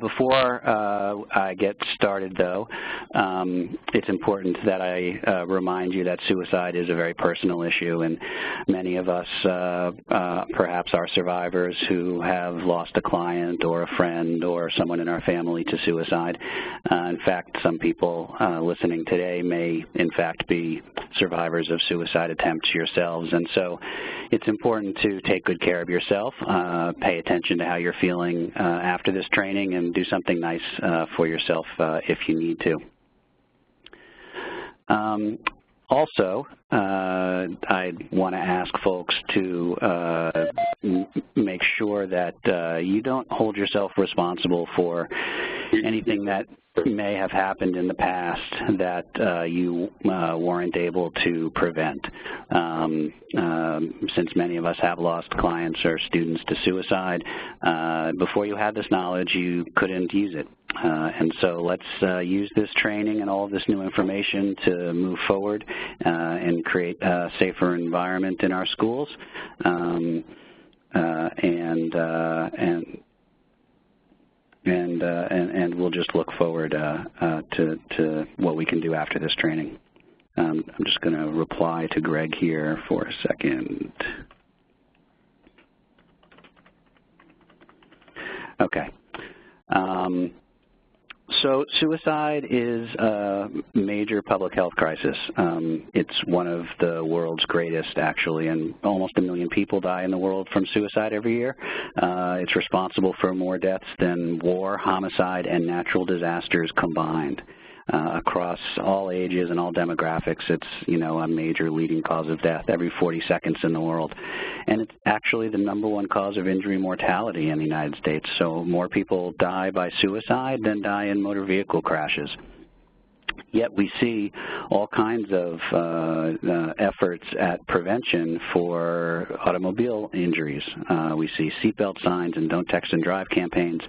Before I get started, though, it's important that I remind you that suicide is a very personal issue, and many of us perhaps are survivors who have lost a client or a friend or someone in our family to suicide. In fact, some people listening today may, in fact, be survivors of suicide attempts yourselves, and so it's important to take good care of yourself, pay attention to how you're feeling after this training, and do something nice for yourself if you need to. Also, I want to ask folks to make sure that you don't hold yourself responsible for anything that may have happened in the past that you weren't able to prevent. Since many of us have lost clients or students to suicide, before you had this knowledge, you couldn't use it. And so let's use this training and all of this new information to move forward and create a safer environment in our schools. And we'll just look forward to what we can do after this training. I'm just going to reply to Greg here for a second. Okay. So suicide is a major public health crisis. It's one of the world's greatest, actually, and almost 1 million people die in the world from suicide every year. It's responsible for more deaths than war, homicide, and natural disasters combined. Across all ages and all demographics, it's, a major leading cause of death every 40 seconds in the world. And it's actually the #1 cause of injury mortality in the United States. So more people die by suicide than die in motor vehicle crashes. Yet we see all kinds of efforts at prevention for automobile injuries. We see seatbelt signs and don't text and drive campaigns,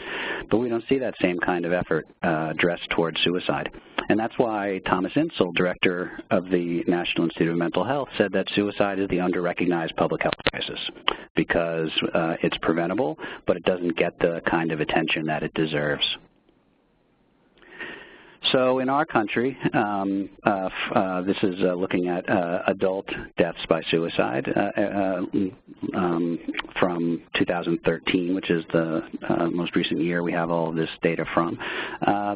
but we don't see that same kind of effort addressed towards suicide. And that's why Thomas Insel, director of the National Institute of Mental Health, said that suicide is the under-recognized public health crisis because it's preventable, but it doesn't get the kind of attention that it deserves. So in our country, this is looking at adult deaths by suicide from 2013, which is the most recent year we have all of this data from.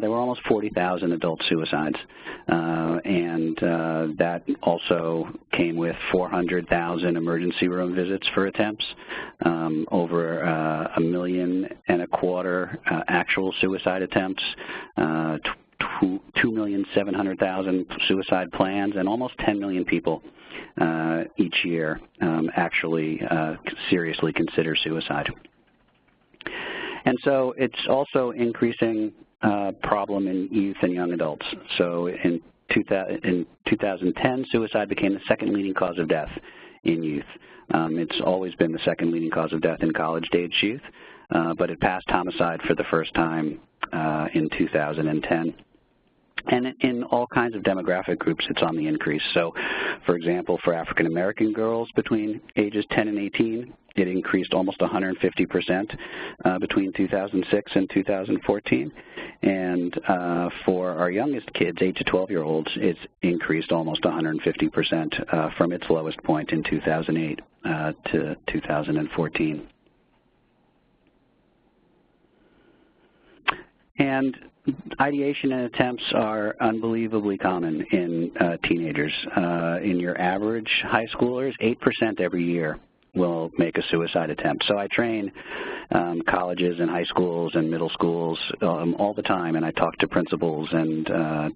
There were almost 40,000 adult suicides, and that also came with 400,000 emergency room visits for attempts, over 1.25 million actual suicide attempts, 2,700,000 suicide plans, and almost 10 million people each year actually seriously consider suicide. And so it's also increasing problem in youth and young adults. So in 2010, suicide became the second leading cause of death in youth. It's always been the second leading cause of death in college-age youth, but it passed homicide for the first time in 2010. And in all kinds of demographic groups, it's on the increase. So, for example, for African American girls between ages 10 and 18, it increased almost 150% between 2006 and 2014. And for our youngest kids, 8 to 12-year-olds, it's increased almost 150% from its lowest point in 2008 to 2014. And ideation and attempts are unbelievably common in teenagers. In your average high schoolers, 8% every year will make a suicide attempt. So I train colleges and high schools and middle schools all the time, and I talk to principals and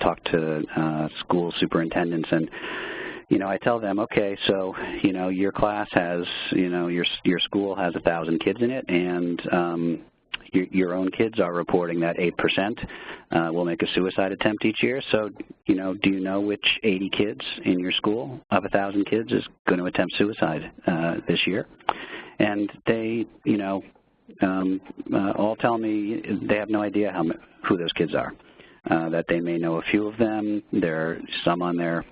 talk to school superintendents, and I tell them, okay, so your class has, your school has 1,000 kids in it, and your own kids are reporting that 8% will make a suicide attempt each year. So, do you know which 80 kids in your school of 1,000 kids is going to attempt suicide this year? And they, all tell me they have no idea who those kids are, that they may know a few of them. There are some on their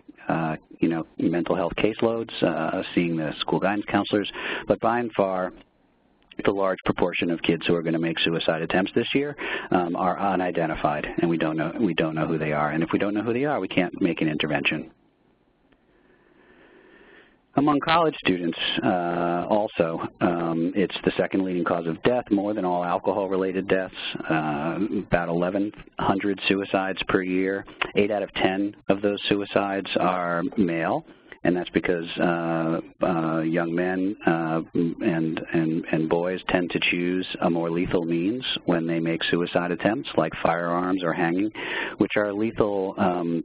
mental health caseloads, seeing the school guidance counselors, but by and far, the large proportion of kids who are going to make suicide attempts this year are unidentified, and we don't know who they are. And if we don't know who they are, we can't make an intervention. Among college students, also, it's the second leading cause of death, more than all alcohol-related deaths, about 1,100 suicides per year. 8 out of 10 of those suicides are male, and that's because young men and boys tend to choose a more lethal means when they make suicide attempts, like firearms or hanging, which are lethal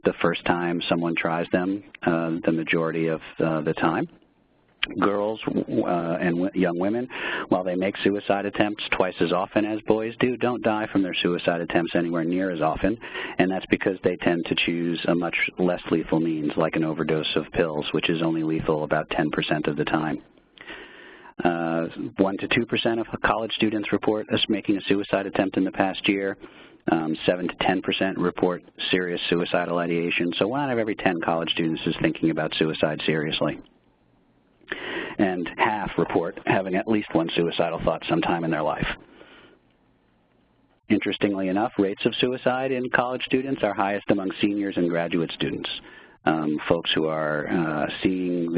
the first time someone tries them, the majority of the time. Girls and young women, while they make suicide attempts twice as often as boys do, don't die from their suicide attempts anywhere near as often, and that's because they tend to choose a much less lethal means, like an overdose of pills, which is only lethal about 10% of the time. 1 to 2% of college students report us making a suicide attempt in the past year. 7 to 10% report serious suicidal ideation. So 1 out of every 10 college students is thinking about suicide seriously. And half report having at least one suicidal thought sometime in their life. Interestingly enough, rates of suicide in college students are highest among seniors and graduate students. Folks who are seeing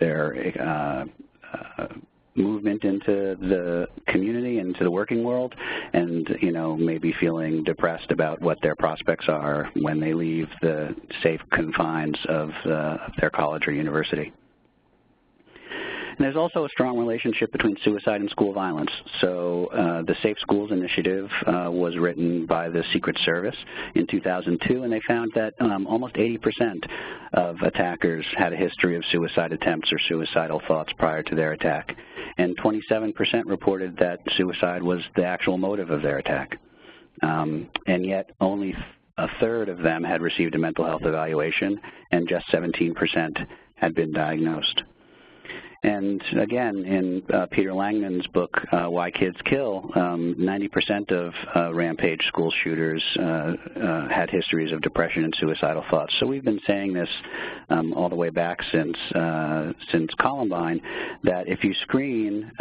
their movement into the community and into the working world, and maybe feeling depressed about what their prospects are when they leave the safe confines of their college or university. And there's also a strong relationship between suicide and school violence. So the Safe Schools Initiative was written by the Secret Service in 2002, and they found that almost 80% of attackers had a history of suicide attempts or suicidal thoughts prior to their attack. And 27% reported that suicide was the actual motive of their attack. And yet only a third of them had received a mental health evaluation, and just 17% had been diagnosed. And again, in Peter Langman's book, Why Kids Kill, 90% of rampage school shooters had histories of depression and suicidal thoughts. So we've been saying this all the way back since Columbine, that if you screen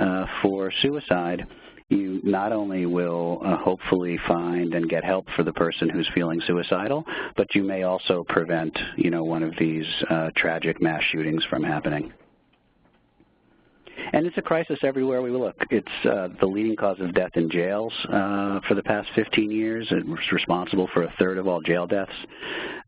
for suicide, you not only will hopefully find and get help for the person who's feeling suicidal, but you may also prevent, one of these tragic mass shootings from happening. And it's a crisis everywhere we look. It's the leading cause of death in jails for the past 15 years. It's responsible for a third of all jail deaths,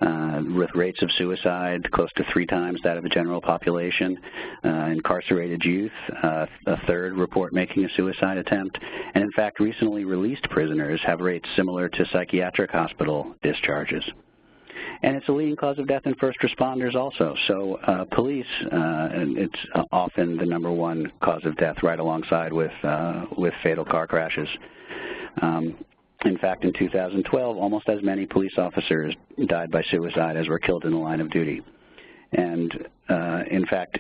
with rates of suicide close to 3 times that of the general population. Incarcerated youth, a third report making a suicide attempt. And in fact, recently released prisoners have rates similar to psychiatric hospital discharges. And it's a leading cause of death in first responders also. So police, it's often the #1 cause of death, right alongside with fatal car crashes. In fact, in 2012, almost as many police officers died by suicide as were killed in the line of duty. And in fact,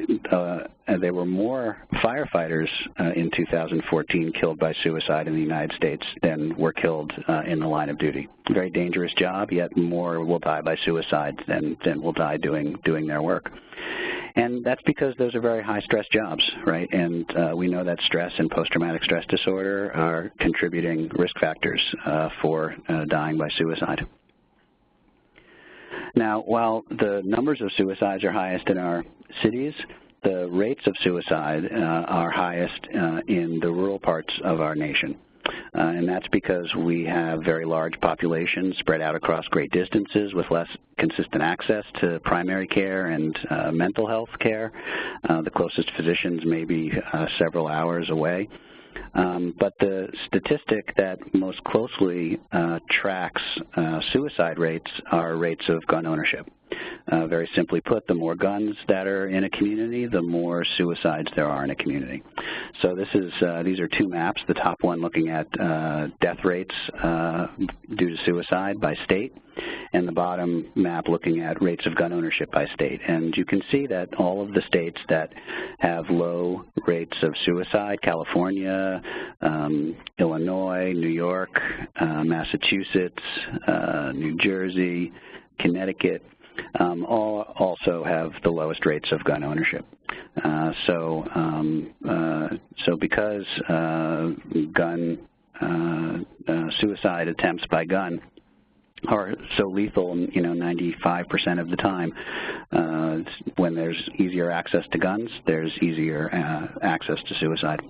there were more firefighters in 2014 killed by suicide in the United States than were killed in the line of duty. Very dangerous job, yet more will die by suicide than will die doing their work. And that's because those are very high-stress jobs, right? And we know that stress and post-traumatic stress disorder are contributing risk factors for dying by suicide. Now, while the numbers of suicides are highest in our cities, the rates of suicide are highest in the rural parts of our nation. And that's because we have very large populations spread out across great distances with less consistent access to primary care and mental health care. The closest physicians may be several hours away. But the statistic that most closely tracks suicide rates are rates of gun ownership. Very simply put, the more guns that are in a community, the more suicides there are in a community. So these are 2 maps, the top one looking at death rates due to suicide by state, and the bottom map looking at rates of gun ownership by state. And you can see that all of the states that have low rates of suicide, California, Illinois, New York, Massachusetts, New Jersey, Connecticut, all also have the lowest rates of gun ownership. So because suicide attempts by gun are so lethal, 95% of the time, when there's easier access to guns, there's easier access to suicide.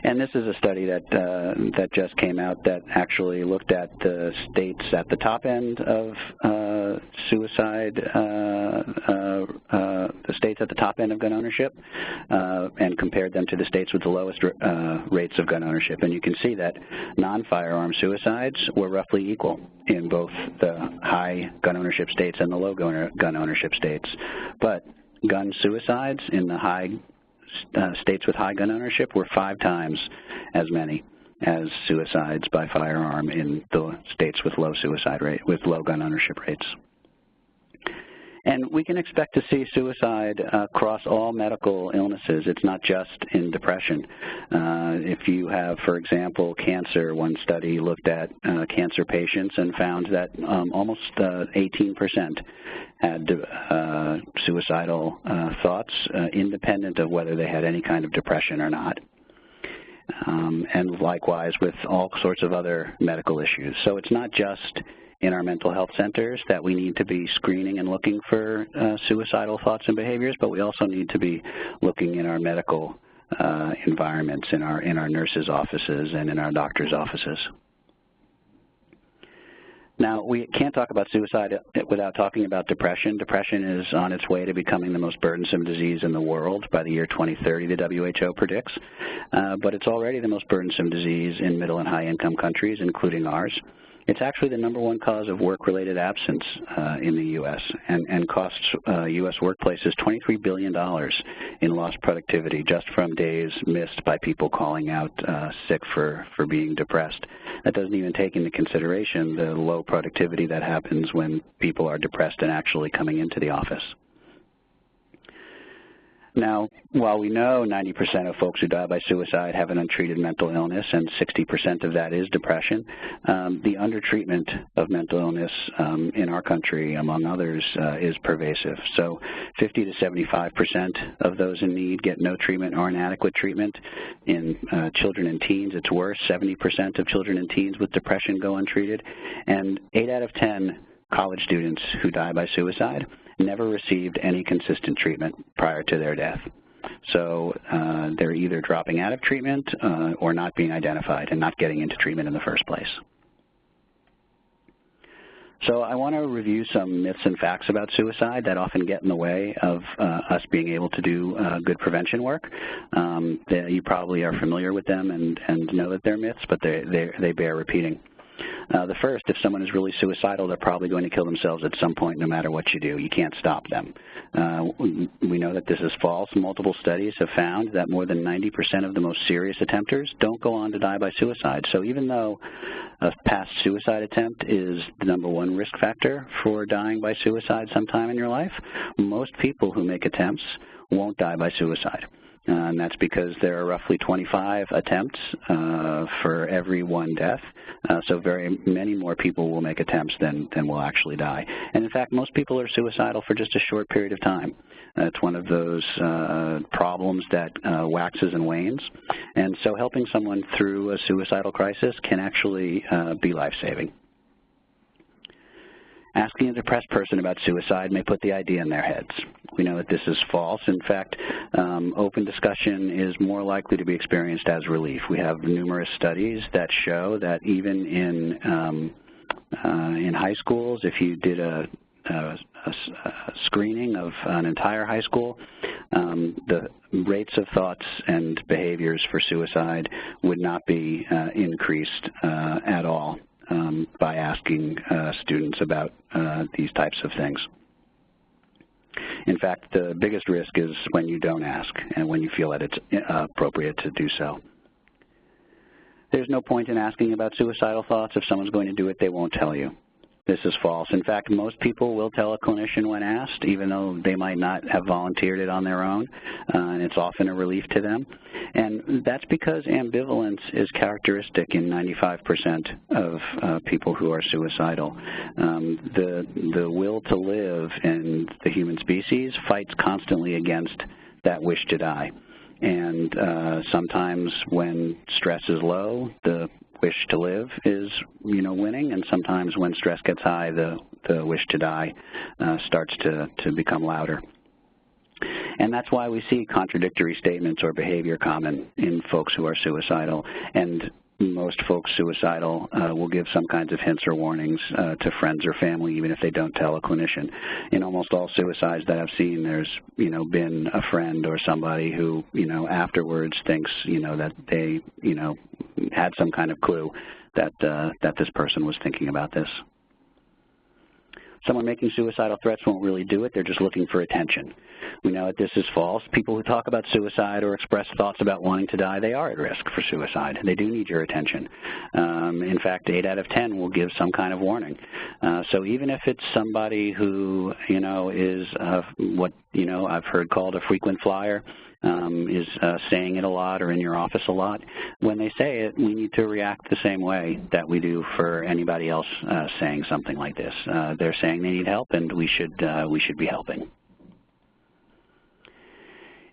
And this is a study that just came out that actually looked at the states at the top end of suicide, the states at the top end of gun ownership, and compared them to the states with the lowest rates of gun ownership. And you can see that non-firearm suicides were roughly equal in both the high gun ownership states and the low gun ownership states. But gun suicides in the states with high gun ownership were 5 times as many as suicides by firearm in the states with low low gun ownership rates. And we can expect to see suicide across all medical illnesses. It's not just in depression. If you have, for example, cancer, one study looked at cancer patients and found that almost 18% had suicidal thoughts, independent of whether they had any kind of depression or not. And likewise with all sorts of other medical issues. So it's not just in our mental health centers that we need to be screening and looking for suicidal thoughts and behaviors, but we also need to be looking in our medical environments, in our nurses' offices and in our doctors' offices. Now, we can't talk about suicide without talking about depression. Depression is on its way to becoming the most burdensome disease in the world by the year 2030, the WHO predicts. But it's already the most burdensome disease in middle and high-income countries, including ours. It's actually the #1 cause of work-related absence in the U.S. and costs U.S. workplaces $23 billion in lost productivity just from days missed by people calling out sick for being depressed. That doesn't even take into consideration the low productivity that happens when people are depressed and actually coming into the office. Now, while we know 90% of folks who die by suicide have an untreated mental illness and 60% of that is depression, the undertreatment of mental illness in our country, among others, is pervasive. So 50 to 75% of those in need get no treatment or inadequate treatment. In children and teens, it's worse. 70% of children and teens with depression go untreated. And 8 out of 10 college students who die by suicide never received any consistent treatment prior to their death. So they're either dropping out of treatment or not being identified and not getting into treatment in the first place. So I want to review some myths and facts about suicide that often get in the way of us being able to do good prevention work. You probably are familiar with them and know that they're myths, but they bear repeating. The first, if someone is really suicidal, they're probably going to kill themselves at some point no matter what you do. You can't stop them. We know that this is false. Multiple studies have found that more than 90% of the most serious attempters don't go on to die by suicide. So even though a past suicide attempt is the #1 risk factor for dying by suicide sometime in your life, most people who make attempts won't die by suicide. And that's because there are roughly 25 attempts for every 1 death. So very many more people will make attempts than will actually die. And in fact, most people are suicidal for just a short period of time. It's one of those problems that waxes and wanes. And so helping someone through a suicidal crisis can actually be life-saving. Asking a depressed person about suicide may put the idea in their heads. We know that this is false. In fact, open discussion is more likely to be experienced as relief. We have numerous studies that show that even in high schools, if you did a screening of an entire high school, the rates of thoughts and behaviors for suicide would not be increased at all by asking students about these types of things. In fact, the biggest risk is when you don't ask and when you feel that it's appropriate to do so. There's no point in asking about suicidal thoughts. If someone's going to do it, they won't tell you. This is false. In fact, most people will tell a clinician when asked, even though they might not have volunteered it on their own, and it's often a relief to them. And that's because ambivalence is characteristic in 95% of people who are suicidal. The will to live in the human species fights constantly against that wish to die. And sometimes when stress is low, the wish to live is, winning, and sometimes when stress gets high, the wish to die starts to become louder. And that's why we see contradictory statements or behavior common in folks who are suicidal. And most folks suicidal will give some kinds of hints or warnings to friends or family, even if they don't tell a clinician. In almost all suicides that I've seen, there's, been a friend or somebody who, afterwards thinks, that they, had some kind of clue that this person was thinking about this. Someone making suicidal threats won't really do it. They're just looking for attention. We know that this is false. People who talk about suicide or express thoughts about wanting to die, they are at risk for suicide. They do need your attention. In fact, 8 out of 10 will give some kind of warning. So even if it's somebody who, is what, I've heard called a frequent flyer, is saying it a lot or in your office a lot, when they say it, we need to react the same way that we do for anybody else saying something like this. They're saying they need help, and we should be helping.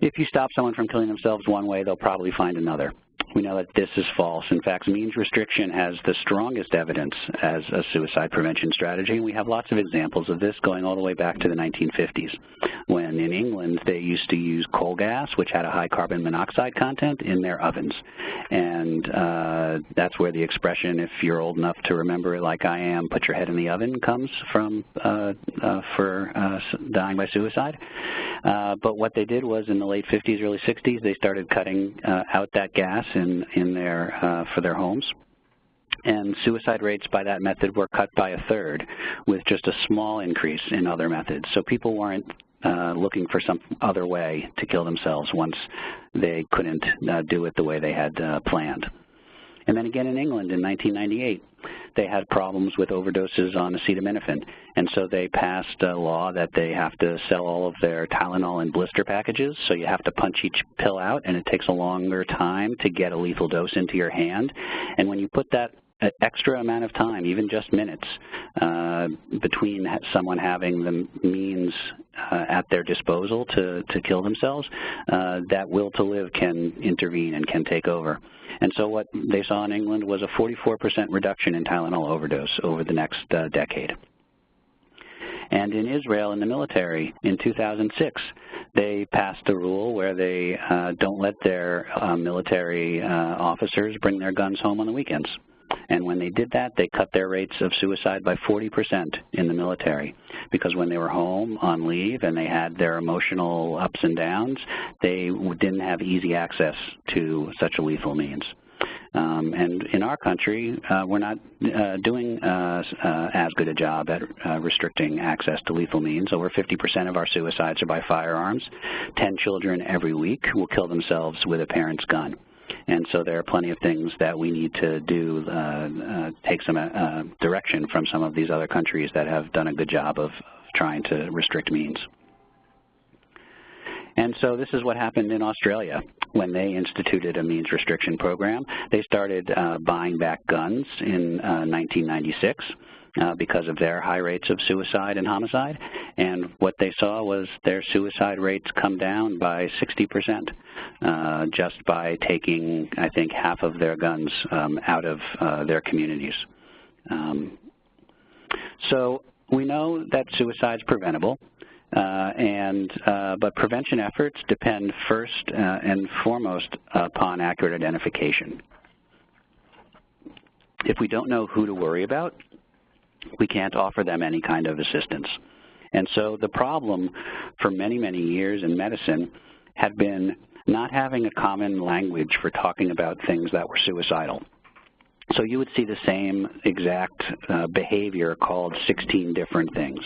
If you stop someone from killing themselves one way, they'll probably find another. We know that this is false. In fact, means restriction has the strongest evidence as a suicide prevention strategy, and we have lots of examples of this going all the way back to the 1950s, when in England they used to use coal gas, which had a high carbon monoxide content, in their ovens. And that's where the expression, if you're old enough to remember it like I am, put your head in the oven, comes from for dying by suicide. But what they did was in the late 50s, early 60s, they started cutting out that gas in their for their homes. And suicide rates by that method were cut by 1/3, with just a small increase in other methods. So people weren't looking for some other way to kill themselves once they couldn't do it the way they had planned. And then again in England in 1998, they had problems with overdoses on acetaminophen, and so they passed a law that they have to sell all of their Tylenol in blister packages, so you have to punch each pill out, and it takes a longer time to get a lethal dose into your hand. And when you put that extra amount of time, even just minutes, between someone having the means at their disposal to kill themselves, that will to live can intervene and can take over. And so what they saw in England was a 44% reduction in Tylenol overdose over the next decade. And in Israel, in the military, in 2006, they passed a rule where they don't let their military officers bring their guns home on the weekends. And when they did that, they cut their rates of suicide by 40% in the military, because when they were home on leave and they had their emotional ups and downs, they didn't have easy access to such a lethal means. And in our country, we're not doing as good a job at restricting access to lethal means. Over 50% of our suicides are by firearms. 10 children every week will kill themselves with a parent's gun. And so there are plenty of things that we need to do, take some direction from some of these other countries that have done a good job of trying to restrict means. And so this is what happened in Australia when they instituted a means restriction program. They started buying back guns in 1996. Because of their high rates of suicide and homicide, and what they saw was their suicide rates come down by 60% just by taking, I think, half of their guns out of their communities. So we know that suicide is preventable, but prevention efforts depend first and foremost upon accurate identification. If we don't know who to worry about, we can't offer them any kind of assistance. And so the problem for many, many years in medicine had been not having a common language for talking about things that were suicidal. So you would see the same exact behavior called 16 different things.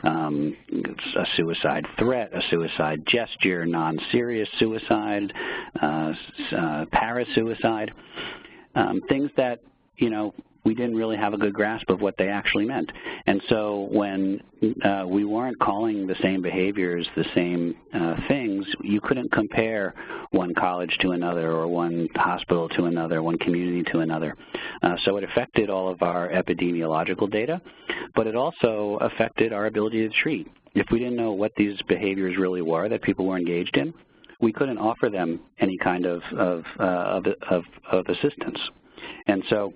It's a suicide threat, a suicide gesture, non-serious suicide, parasuicide, things that we didn't really have a good grasp of what they actually meant. And so when we weren't calling the same behaviors the same things, you couldn't compare one college to another or one hospital to another, one community to another. So it affected all of our epidemiological data, but it also affected our ability to treat. If we didn't know what these behaviors really were that people were engaged in, we couldn't offer them any kind of assistance. And so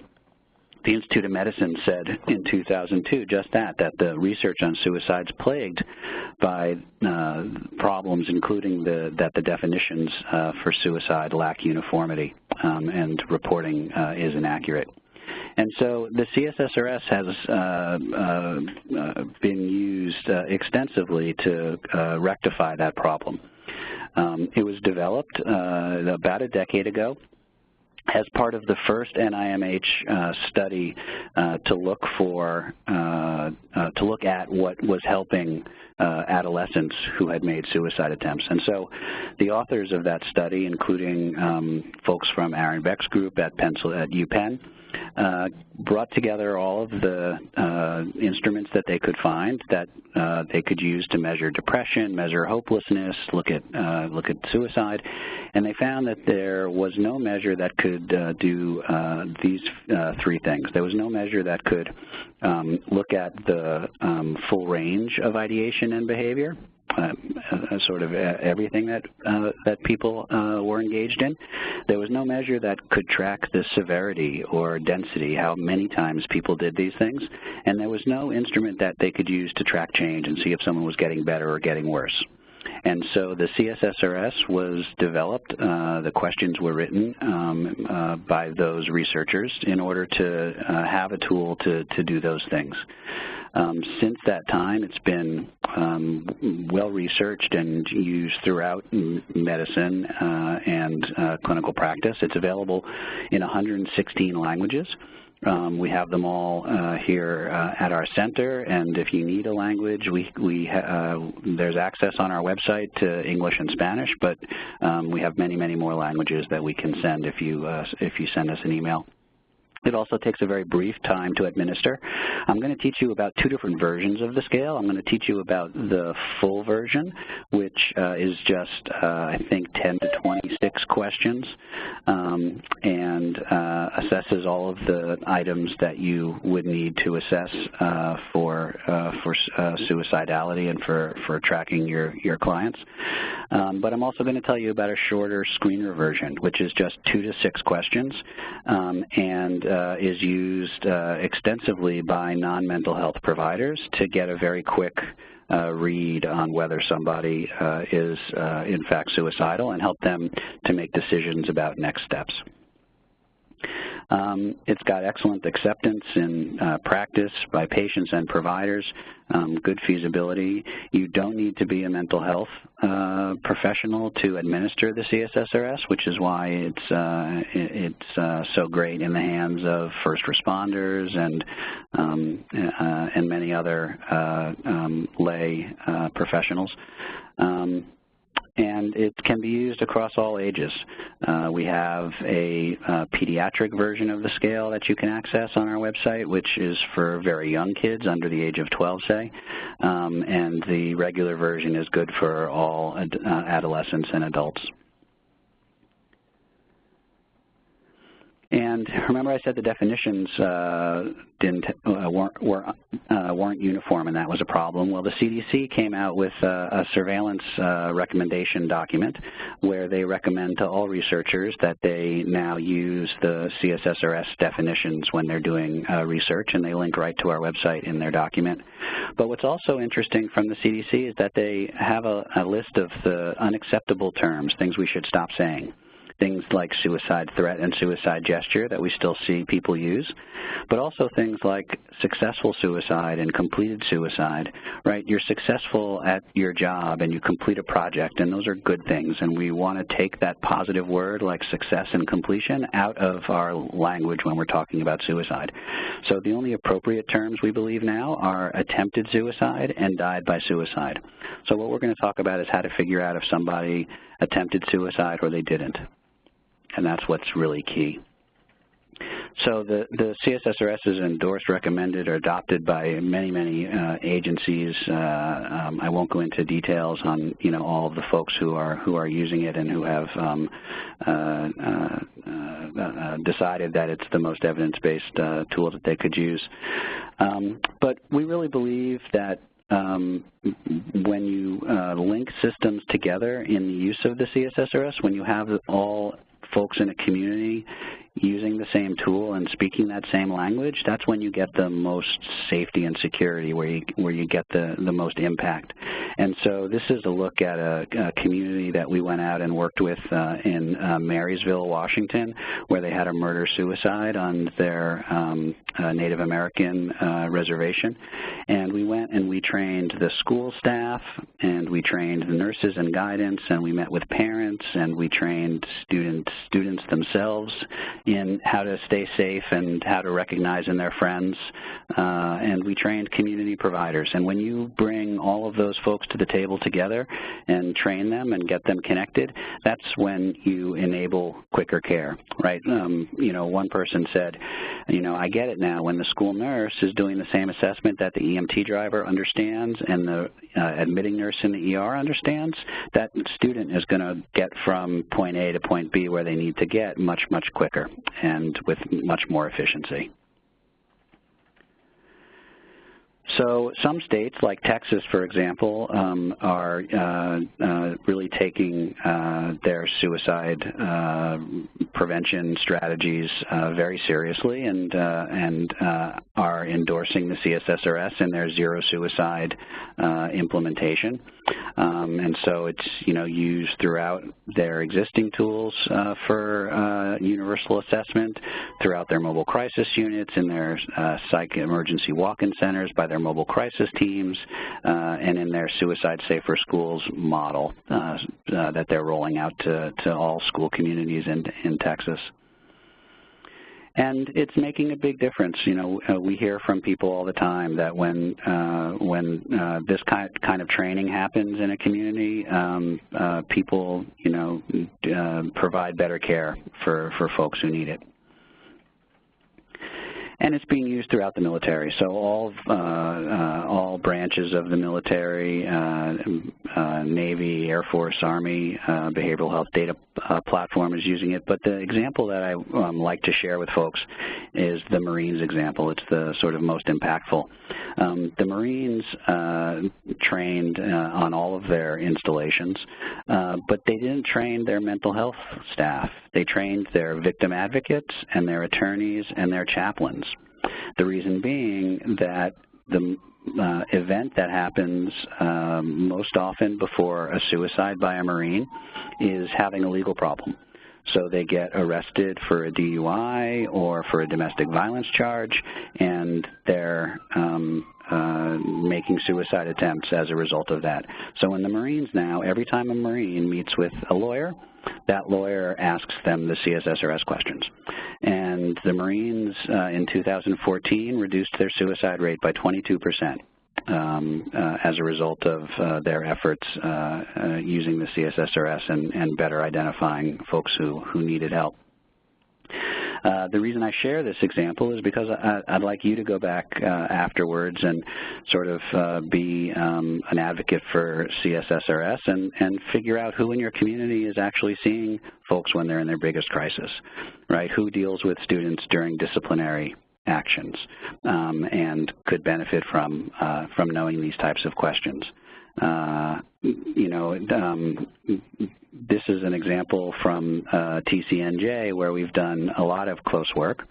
the Institute of Medicine said in 2002 just that the research on suicide is plagued by problems, including that the definitions for suicide lack uniformity and reporting is inaccurate. And so the C-SSRS has been used extensively to rectify that problem. It was developed about a decade ago as part of the first NIMH study to look at what was helping adolescents who had made suicide attempts. And so the authors of that study, including folks from Aaron Beck's group at UPenn, brought together all of the instruments that they could find that they could use to measure depression, measure hopelessness, look at suicide, and they found that there was no measure that could do these three things. There was no measure that could look at the full range of ideation and behavior, sort of everything that people were engaged in. There was no measure that could track the severity or density, how many times people did these things, and there was no instrument that they could use to track change and see if someone was getting better or getting worse. And so the C-SSRS was developed, the questions were written by those researchers in order to have a tool to do those things. Since that time, it's been well-researched and used throughout medicine and clinical practice. It's available in 116 languages. We have them all here at our center, and if you need a language, there's access on our website to English and Spanish, but we have many, many more languages that we can send if you send us an email. It also takes a very brief time to administer. I'm going to teach you about two different versions of the scale. I'm going to teach you about the full version, which is just, I think, 10 to 26 questions, and assesses all of the items that you would need to assess for suicidality and for tracking your clients. But I'm also going to tell you about a shorter screener version, which is just 2 to 6 questions, and is used extensively by non-mental health providers to get a very quick read on whether somebody is in fact suicidal and help them to make decisions about next steps. It's got excellent acceptance in practice by patients and providers, good feasibility. You don't need to be a mental health professional to administer the C-SSRS, which is why it's so great in the hands of first responders and many other lay professionals. And it can be used across all ages. We have a pediatric version of the scale that you can access on our website, which is for very young kids under the age of 12, say. And the regular version is good for all adolescents and adults. And remember I said the definitions weren't uniform, and that was a problem. Well, the CDC came out with a surveillance recommendation document where they recommend to all researchers that they now use the C-SSRS definitions when they're doing research, and they link right to our website in their document. But what's also interesting from the CDC is that they have a list of the unacceptable terms, things we should stop saying. Things like suicide threat and suicide gesture that we still see people use, but also things like successful suicide and completed suicide, right? You're successful at your job and you complete a project, and those are good things, and we want to take that positive word like success and completion out of our language when we're talking about suicide. So the only appropriate terms we believe now are attempted suicide and died by suicide. So what we're going to talk about is how to figure out if somebody attempted suicide or they didn't. And that's what's really key. So the C-SSRS is endorsed, recommended, or adopted by many agencies. I won't go into details on all of the folks who are using it and who have decided that it's the most evidence-based tool that they could use. But we really believe that when you link systems together in the use of the C-SSRS, when you have all folks in a community using the same tool and speaking that same language, that's when you get the most safety and security, where you get the most impact. And so this is a look at a community that we went out and worked with in Marysville, Washington, where they had a murder-suicide on their Native American reservation. And we went and we trained the school staff, and we trained the nurses and guidance, and we met with parents, and we trained students themselves in how to stay safe and how to recognize in their friends, and we trained community providers. And when you bring all of those folks to the table together and train them and get them connected, that's when you enable quicker care, right? One person said, I get it now. When the school nurse is doing the same assessment that the EMT driver understands and the admitting nurse in the ER understands, that student is going to get from point A to point B where they need to get much quicker and with much more efficiency. So some states, like Texas, for example, are really taking their suicide prevention strategies very seriously and are endorsing the C-SSRS in their zero suicide implementation. And so it's used throughout their existing tools for universal assessment, throughout their mobile crisis units, in their psych emergency walk-in centers, by their mobile crisis teams, and in their Suicide Safer Schools model that they're rolling out to all school communities in Texas. And it's making a big difference. We hear from people all the time that when this kind of training happens in a community, people, provide better care for folks who need it. And it's being used throughout the military. So all branches of the military, Navy, Air Force, Army, behavioral health data platform is using it. But the example that I like to share with folks is the Marines example. It's the sort of most impactful. The Marines trained on all of their installations, but they didn't train their mental health staff. They trained their victim advocates and their attorneys and their chaplains. The reason being that the event that happens most often before a suicide by a Marine is having a legal problem. So they get arrested for a DUI or for a domestic violence charge, and they're making suicide attempts as a result of that. So in the Marines now, every time a Marine meets with a lawyer, that lawyer asks them the C-SSRS questions. And the Marines in 2014 reduced their suicide rate by 22%. As a result of their efforts using the C-SSRS and better identifying folks who needed help. The reason I share this example is because I'd like you to go back afterwards and sort of be an advocate for C-SSRS and figure out who in your community is actually seeing folks when they're in their biggest crisis, right? Who deals with students during disciplinary actions and could benefit from knowing these types of questions. This is an example from TCNJ where we've done a lot of close work,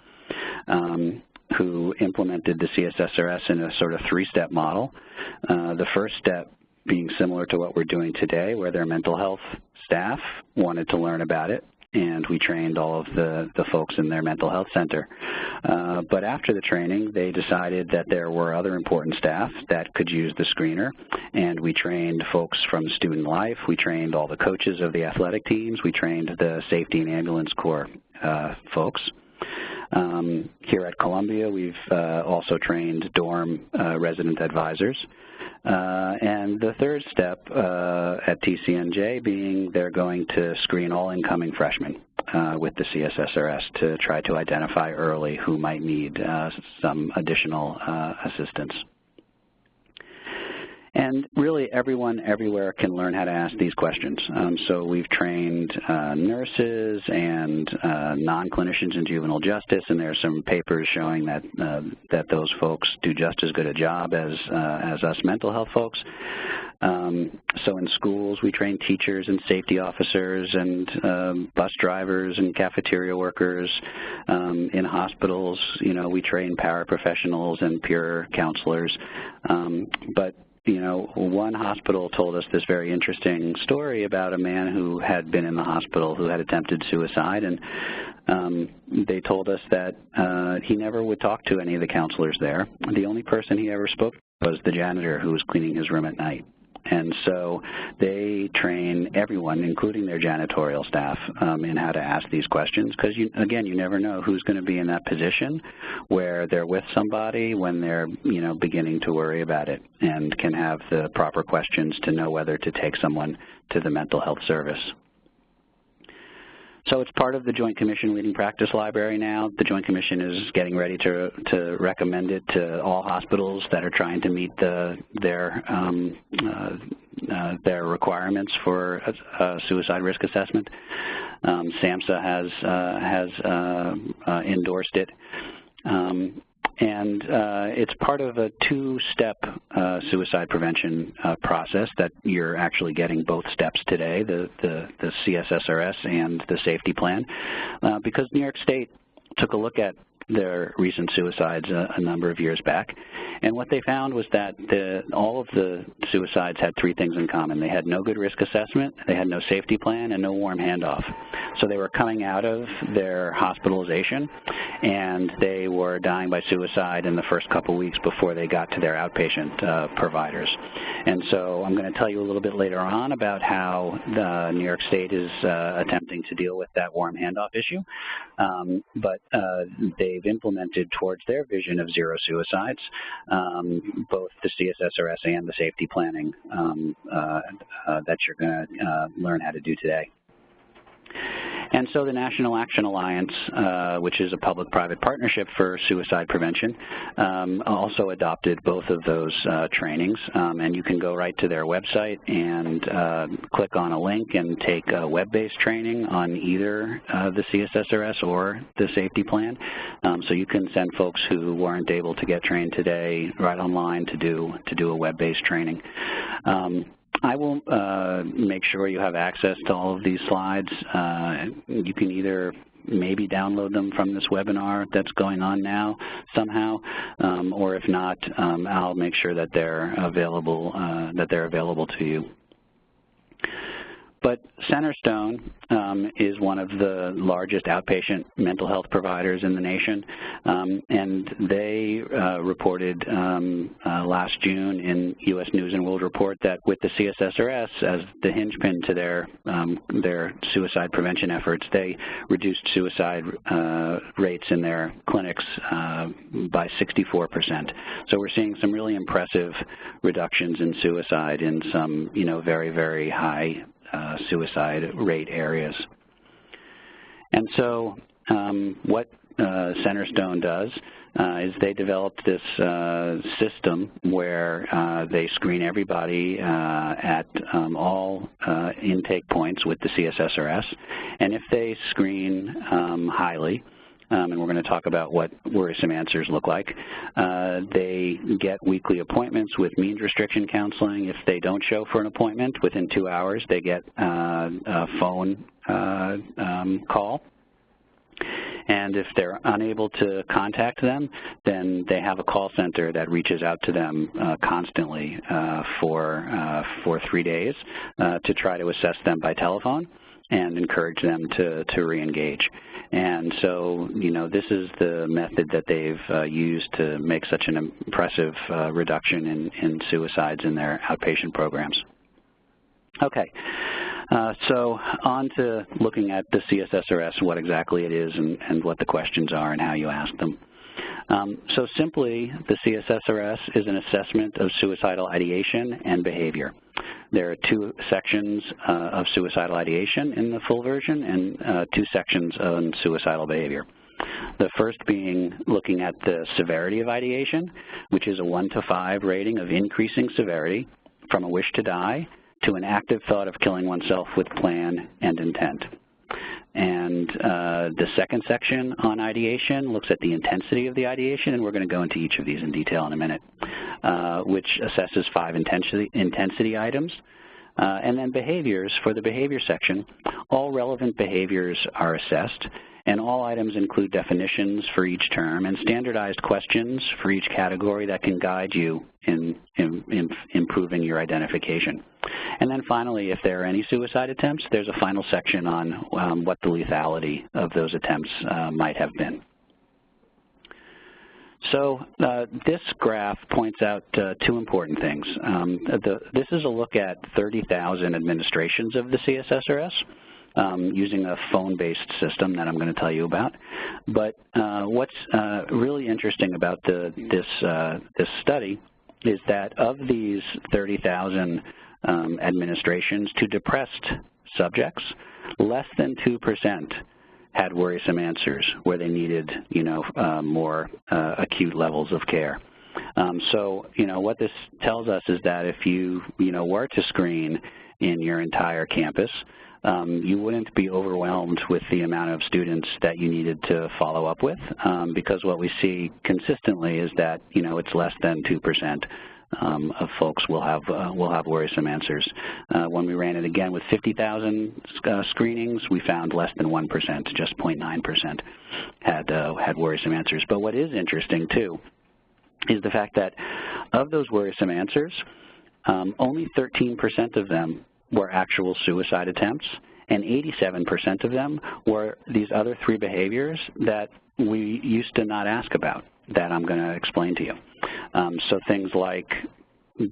who implemented the C-SSRS in a sort of three-step model. The first step being similar to what we're doing today, where their mental health staff wanted to learn about it, and we trained all of the folks in their mental health center. But after the training, they decided that there were other important staff that could use the screener, and we trained folks from student life. We trained all the coaches of the athletic teams. We trained the safety and ambulance corps folks. Here at Columbia, we've also trained dorm resident advisors. And the third step at TCNJ being they're going to screen all incoming freshmen. with the C-SSRS to try to identify early who might need some additional assistance. And really, everyone everywhere can learn how to ask these questions. So we've trained nurses and non-clinicians in juvenile justice, and there are some papers showing that that those folks do just as good a job as us mental health folks. So in schools, we train teachers and safety officers and bus drivers and cafeteria workers. In hospitals, you know, we train paraprofessionals and peer counselors. But you know, one hospital told us this very interesting story about a man who had been in the hospital who had attempted suicide, and they told us that he never would talk to any of the counselors there. The only person he ever spoke to was the janitor who was cleaning his room at night. And so they train everyone, including their janitorial staff, in how to ask these questions, because, again, you never know who's going to be in that position where they're with somebody when they're, you know, beginning to worry about it, and can have the proper questions to know whether to take someone to the mental health service. So it's part of the Joint Commission Leading Practice Library now. The Joint Commission is getting ready to recommend it to all hospitals that are trying to meet their requirements for a suicide risk assessment. SAMHSA has endorsed it. And it's part of a two-step suicide prevention process that you're actually getting both steps today, the C-SSRS and the safety plan, because New York State took a look at their recent suicides a number of years back, and what they found was that all of the suicides had three things in common. They had no good risk assessment, they had no safety plan, and no warm handoff. So they were coming out of their hospitalization, and they were dying by suicide in the first couple weeks before they got to their outpatient providers. And so I'm going to tell you a little bit later on about how New York State is attempting to deal with that warm handoff issue, but they've implemented towards their vision of zero suicides both the C-SSRS and the safety planning that you're going to learn how to do today. And so the National Action Alliance, which is a public-private partnership for suicide prevention, also adopted both of those trainings. And you can go right to their website and click on a link and take a web-based training on either the C-SSRS or the safety plan. So you can send folks who weren't able to get trained today right online to do a web-based training. I will make sure you have access to all of these slides. You can either maybe download them from this webinar that's going on now somehow, or if not, I'll make sure that they're available to you. But Centerstone is one of the largest outpatient mental health providers in the nation, and they reported last June in U.S. News and World Report that with the C-SSRS as the hinge-pin to their suicide prevention efforts, they reduced suicide rates in their clinics by 64%. So we're seeing some really impressive reductions in suicide in some, you know, very, very high suicide rate areas. And so what Centerstone does is they developed this system where they screen everybody at all intake points with the C-SSRS, and if they screen highly, and we're going to talk about what worrisome answers look like. They get weekly appointments with means restriction counseling. If they don't show for an appointment, within 2 hours they get a phone call. And if they're unable to contact them, then they have a call center that reaches out to them constantly for 3 days to try to assess them by telephone and encourage them to re-engage. And so, you know, this is the method that they've used to make such an impressive reduction in suicides in their outpatient programs. Okay, so on to looking at the C-SSRS, what exactly it is and what the questions are and how you ask them. So simply, the C-SSRS is an assessment of suicidal ideation and behavior. There are 2 sections of suicidal ideation in the full version and 2 sections on suicidal behavior. The first being looking at the severity of ideation, which is a 1 to 5 rating of increasing severity from a wish to die to an active thought of killing oneself with plan and intent. And the second section on ideation looks at the intensity of the ideation, and we're going to go into each of these in detail in a minute, which assesses 5 intensity items. And then behaviors. For the behavior section, all relevant behaviors are assessed, and all items include definitions for each term and standardized questions for each category that can guide you in improving your identification. And then finally, if there are any suicide attempts, there's a final section on what the lethality of those attempts might have been. So this graph points out 2 important things. This is a look at 30,000 administrations of the C-SSRS. Using a phone-based system that I'm going to tell you about. But what's really interesting about this study is that of these 30,000 administrations to depressed subjects, less than 2% had worrisome answers where they needed, more acute levels of care. So, what this tells us is that if you, were to screen in your entire campus, you wouldn't be overwhelmed with the amount of students that you needed to follow up with, because what we see consistently is that, it's less than 2% of folks will have worrisome answers. When we ran it again with 50,000 screenings, we found less than 1%, just 0.9% had worrisome answers. But what is interesting, too, is the fact that of those worrisome answers, only 13% of them were actual suicide attempts, and 87% of them were these other 3 behaviors that we used to not ask about that I'm going to explain to you. So things like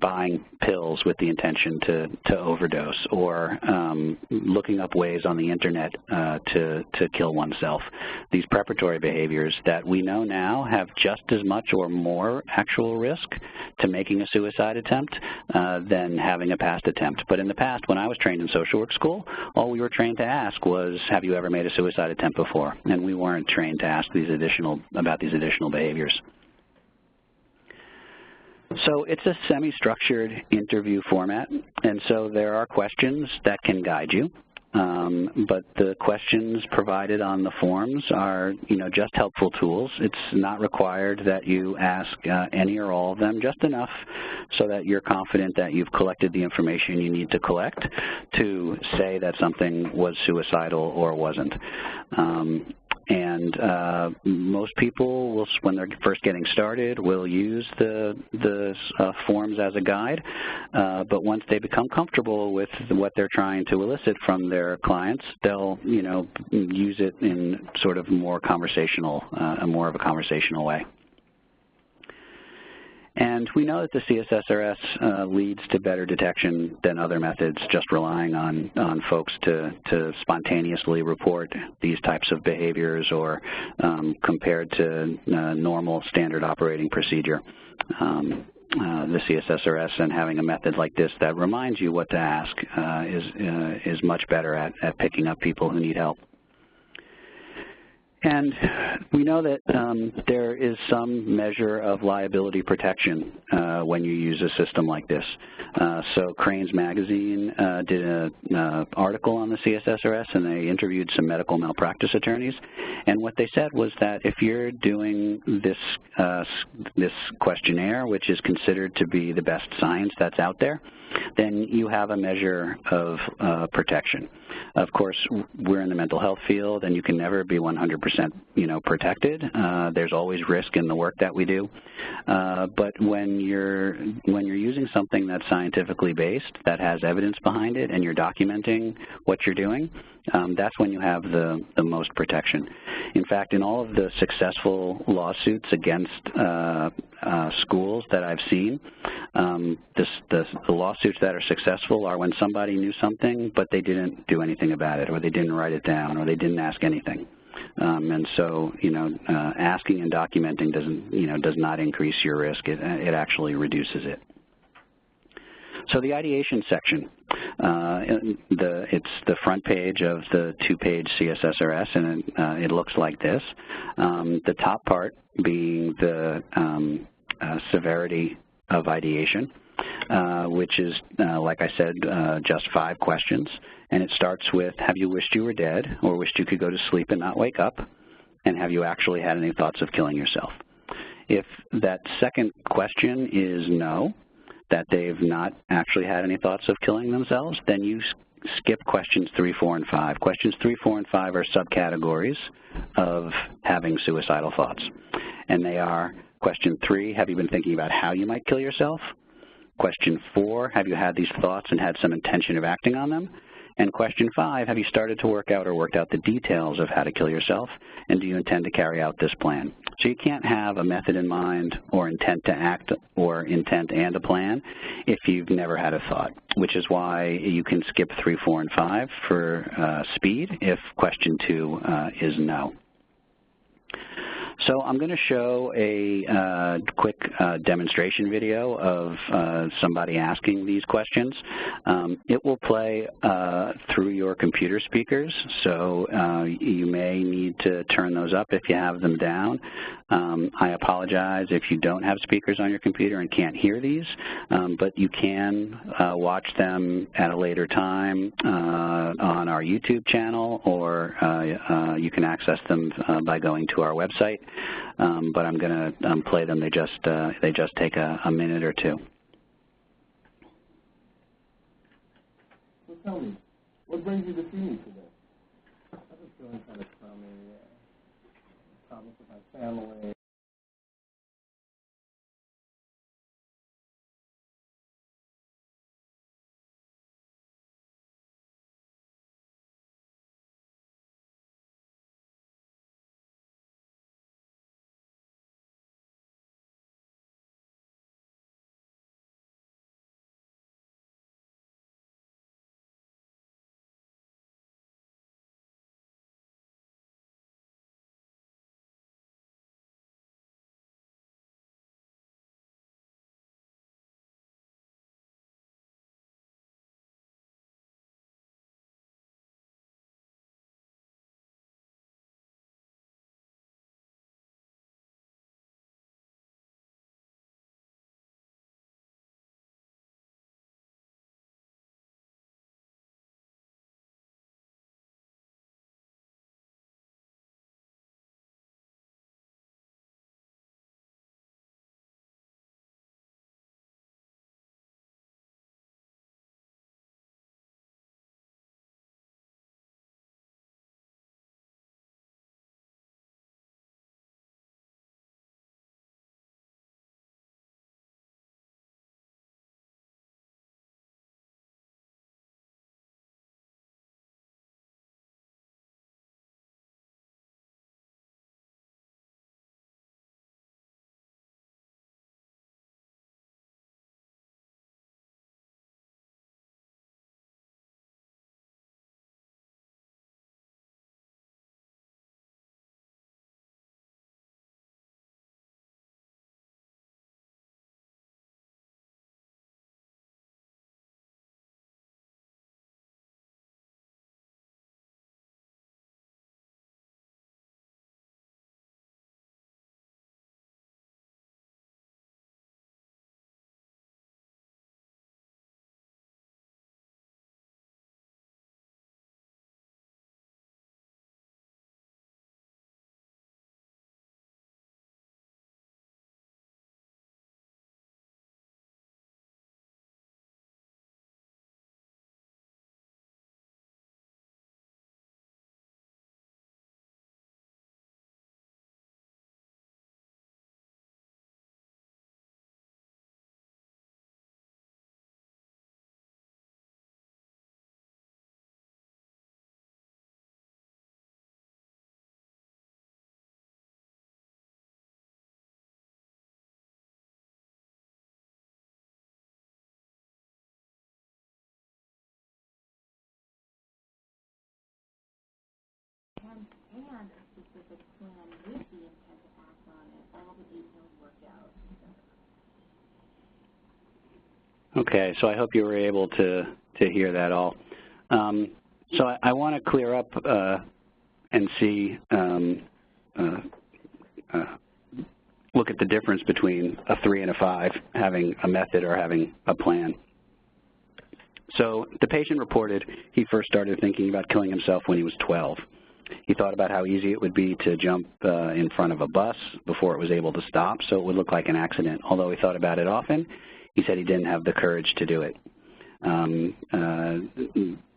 buying pills with the intention to overdose, or looking up ways on the internet to kill oneself. These preparatory behaviors that we know now have just as much or more actual risk to making a suicide attempt than having a past attempt. But in the past, when I was trained in social work school, all we were trained to ask was, have you ever made a suicide attempt before? And we weren't trained to ask about these additional behaviors. So it's a semi-structured interview format, and so there are questions that can guide you, but the questions provided on the forms are, just helpful tools. It's not required that you ask any or all of them, just enough so that you're confident that you've collected the information you need to collect to say that something was suicidal or wasn't. And most people, will, when they're first getting started, will use the forms as a guide. But once they become comfortable with what they're trying to elicit from their clients, they'll, use it in sort of more conversational, more of a conversational way. And we know that the C-SSRS leads to better detection than other methods, just relying on folks to spontaneously report these types of behaviors or compared to normal standard operating procedure. The C-SSRS and having a method like this that reminds you what to ask is much better at picking up people who need help. And we know that there is some measure of liability protection when you use a system like this. So Cranes Magazine did an article on the C-SSRS, and they interviewed some medical malpractice attorneys. And what they said was that if you're doing this questionnaire, which is considered to be the best science that's out there, then you have a measure of protection. Of course, we're in the mental health field, and you can never be 100%, protected. There's always risk in the work that we do. But when you're using something that's scientifically based, that has evidence behind it, and you're documenting what you're doing, that's when you have the most protection. In fact, in all of the successful lawsuits against schools that I've seen, the lawsuits that are successful are when somebody knew something, but they didn't do anything about it, or they didn't write it down, or they didn't ask anything. And so, asking and documenting does not increase your risk. It actually reduces it. So the ideation section, it's the front page of the two-page C-SSRS, and it looks like this. The top part being the severity of ideation, which is, like I said, just 5 questions. And it starts with, have you wished you were dead or wished you could go to sleep and not wake up? And have you actually had any thoughts of killing yourself? If that second question is no, that they've not actually had any thoughts of killing themselves, then you skip questions 3, 4, and 5. Questions 3, 4, and 5 are subcategories of having suicidal thoughts. And they are, question 3, have you been thinking about how you might kill yourself? Question 4, have you had these thoughts and had some intention of acting on them? And question 5, have you started to work out or worked out the details of how to kill yourself, and do you intend to carry out this plan? So you can't have a method in mind or intent to act or intent and a plan if you've never had a thought, which is why you can skip 3, 4, and 5 for speed if question 2 is no. So I'm going to show a quick demonstration video of somebody asking these questions. It will play through your computer speakers, so you may need to turn those up if you have them down. I apologize if you don't have speakers on your computer and can't hear these, but you can watch them at a later time on our YouTube channel, or you can access them by going to our website. But I'm going to play them. They just take a minute or two. So tell me, what brings you to see me today? I've been feeling kind of crummy, problems with my family. Okay, so I hope you were able to hear that all. So I want to clear up and see, look at the difference between a 3 and a 5, having a method or having a plan. So the patient reported he first started thinking about killing himself when he was 12. He thought about how easy it would be to jump in front of a bus before it was able to stop, so it would look like an accident. Although he thought about it often, he said he didn't have the courage to do it.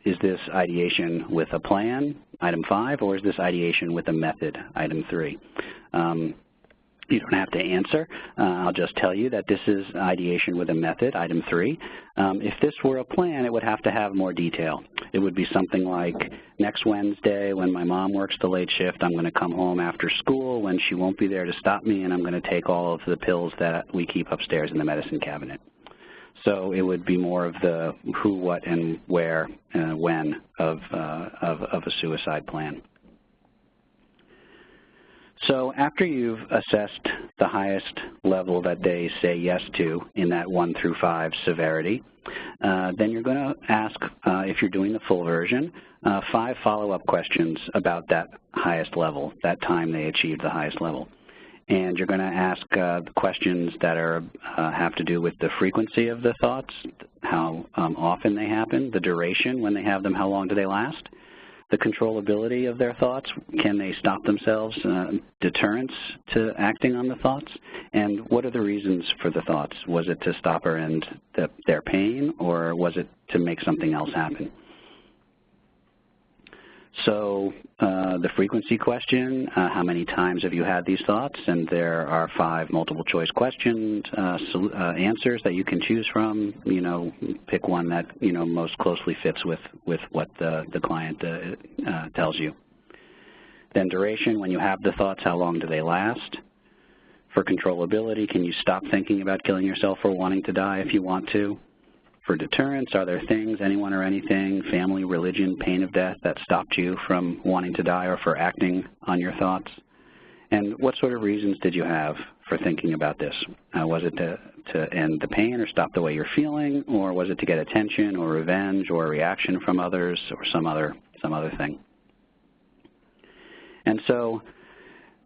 Is this ideation with a plan, item 5, or is this ideation with a method, item 3? You don't have to answer. I'll just tell you that this is ideation with a method, item 3. If this were a plan, it would have to have more detail. It would be something like, next Wednesday when my mom works the late shift, I'm going to come home after school when she won't be there to stop me, and I'm going to take all of the pills that we keep upstairs in the medicine cabinet. So it would be more of the who, what, and where, when of a suicide plan. So after you've assessed the highest level that they say yes to in that 1 through 5 severity, then you're going to ask, if you're doing the full version, 5 follow-up questions about that highest level, that time they achieved the highest level. And you're going to ask questions that have to do with the frequency of the thoughts, how often they happen, the duration when they have them, how long do they last, the controllability of their thoughts, can they stop themselves, deterrence to acting on the thoughts, and what are the reasons for the thoughts? Was it to stop or end their pain, or was it to make something else happen? So the frequency question, how many times have you had these thoughts? And there are 5 multiple choice questions, answers that you can choose from. You know, pick one that, you know, most closely fits with what the client tells you. Then duration, when you have the thoughts, how long do they last? For controllability, can you stop thinking about killing yourself or wanting to die if you want to? For deterrence, are there things, anyone or anything, family, religion, pain of death that stopped you from wanting to die or for acting on your thoughts? And what sort of reasons did you have for thinking about this? Was it to end the pain or stop the way you're feeling, or was it to get attention or revenge or a reaction from others or some other thing? And so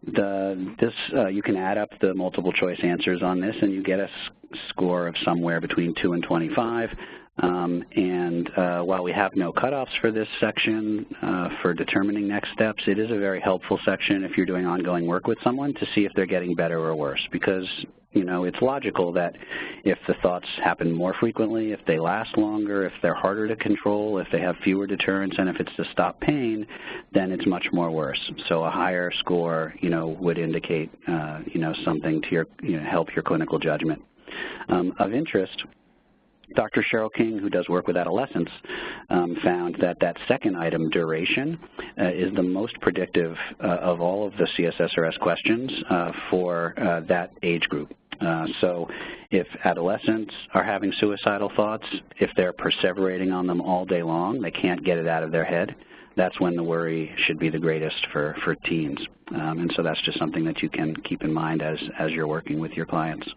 you can add up the multiple choice answers on this, and you get a score of somewhere between 2 and 25. While we have no cutoffs for this section for determining next steps, it is a very helpful section if you're doing ongoing work with someone to see if they're getting better or worse, because, you know, it's logical that if the thoughts happen more frequently, if they last longer, if they're harder to control, if they have fewer deterrents, and if it's to stop pain, then it's much more worse. So a higher score, you know, would indicate, you know, something to help your clinical judgment. Of interest, Dr. Cheryl King, who does work with adolescents, found that that second item, duration, is the most predictive of all of the C-SSRS questions for that age group. So if adolescents are having suicidal thoughts, if they're perseverating on them all day long, they can't get it out of their head, that's when the worry should be the greatest for teens. And so that's just something that you can keep in mind as you're working with your clients.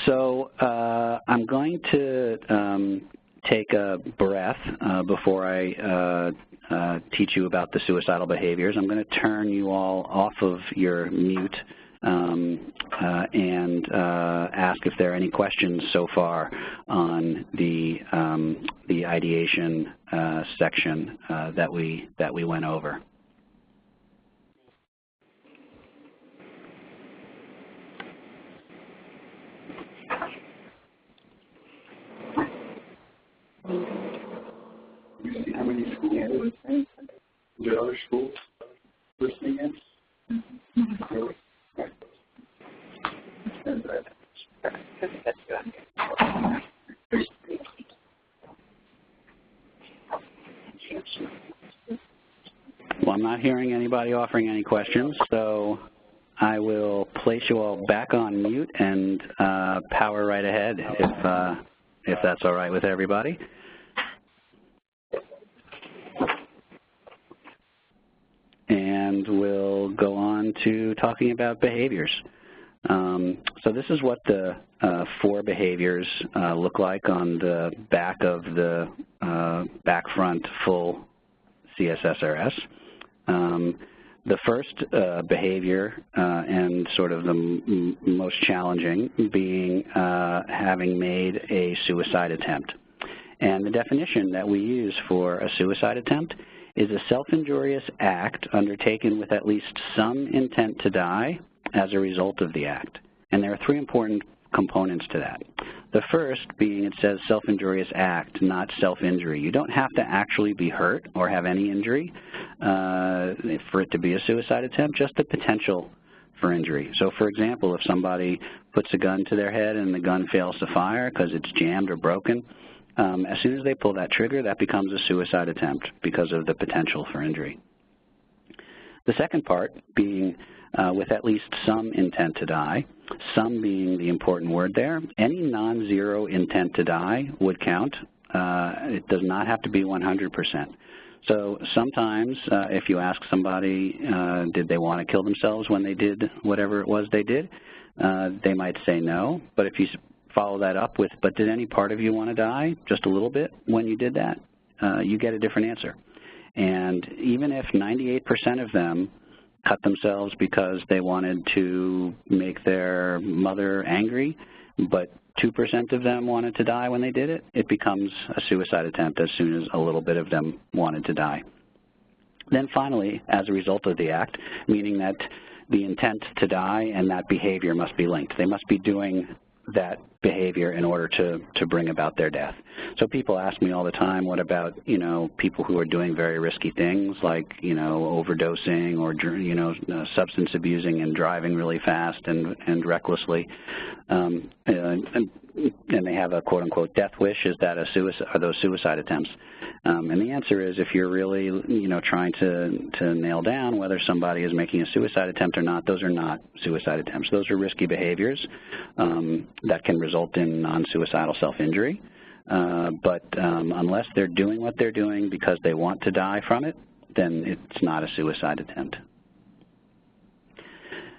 So I'm going to take a breath before I teach you about the suicidal behaviors. I'm going to turn you all off of your mute and ask if there are any questions so far on the ideation section that we went over. How many schools? Is there other schools listening in? Really? Well, I'm not hearing anybody offering any questions, so I will place you all back on mute and power right ahead if that's all right with everybody. And we'll go on to talking about behaviors. So this is what the 4 behaviors look like on the back of the back front full C-SSRS. The first behavior and sort of the most challenging being having made a suicide attempt. And the definition that we use for a suicide attempt is a self-injurious act undertaken with at least some intent to die as a result of the act. And there are 3 important components to that. The first being it says self-injurious act, not self-injury. You don't have to actually be hurt or have any injury for it to be a suicide attempt, just the potential for injury. So for example, if somebody puts a gun to their head and the gun fails to fire because it's jammed or broken, as soon as they pull that trigger, that becomes a suicide attempt because of the potential for injury. The second part being with at least some intent to die, some being the important word there. Any non-zero intent to die would count. It does not have to be 100%. So sometimes if you ask somebody, did they want to kill themselves when they did whatever it was they did, they might say no. But if you follow that up with, but did any part of you want to die just a little bit when you did that, you get a different answer. And even if 98% of them cut themselves because they wanted to make their mother angry, but 2% of them wanted to die when they did it, it becomes a suicide attempt as soon as a little bit of them wanted to die. Then finally, as a result of the act, meaning that the intent to die and that behavior must be linked. They must be doing that behavior in order to bring about their death. So people ask me all the time, what about, people who are doing very risky things like, overdosing or, substance abusing and driving really fast and recklessly, and they have a quote-unquote death wish. Is that are those suicide attempts? And the answer is, if you're really, trying to nail down whether somebody is making a suicide attempt or not, those are not suicide attempts. Those are risky behaviors that can result in non-suicidal self-injury. But unless they're doing what they're doing because they want to die from it, then it's not a suicide attempt.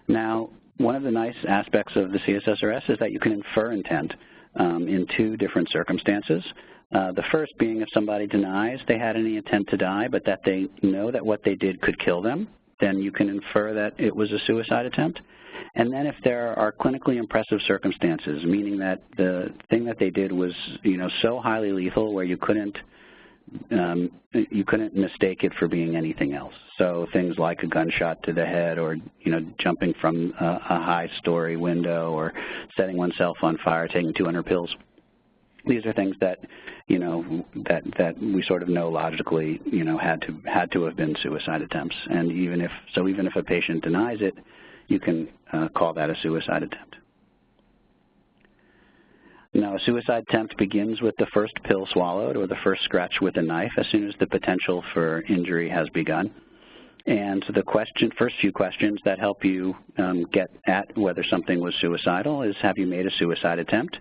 Now, one of the nice aspects of the C-SSRS is that you can infer intent in 2 different circumstances. The first being if somebody denies they had any intent to die, but that they know that what they did could kill them, then you can infer that it was a suicide attempt. And then if there are clinically impressive circumstances, meaning that the thing that they did was, so highly lethal where you couldn't mistake it for being anything else. So things like a gunshot to the head or, jumping from a high-story window or setting oneself on fire, taking 200 pills. These are things that, that we sort of know logically, had to have been suicide attempts. And even if a patient denies it, you can call that a suicide attempt. Now, a suicide attempt begins with the first pill swallowed or the first scratch with a knife as soon as the potential for injury has begun. And so the first few questions that help you get at whether something was suicidal is, have you made a suicide attempt?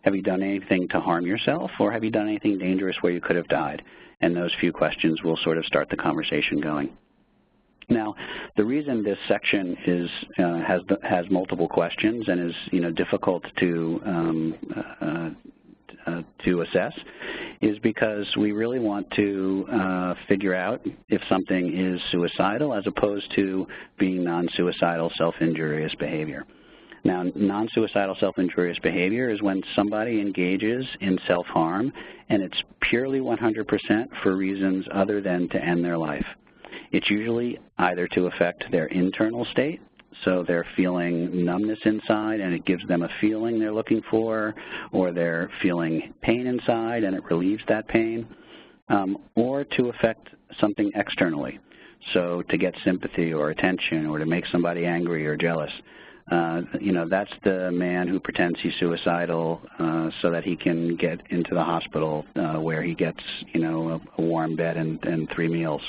Have you done anything to harm yourself, or have you done anything dangerous where you could have died? And those few questions will sort of start the conversation going. Now, the reason this section has multiple questions and is difficult to assess is because we really want to figure out if something is suicidal as opposed to being non-suicidal self-injurious behavior. Now, non-suicidal self-injurious behavior is when somebody engages in self-harm and it's purely 100% for reasons other than to end their life. It's usually either to affect their internal state, so they're feeling numbness inside and it gives them a feeling they're looking for, or they're feeling pain inside and it relieves that pain, or to affect something externally, so to get sympathy or attention or to make somebody angry or jealous. That's the man who pretends he's suicidal so that he can get into the hospital where he gets, a warm bed and 3 meals.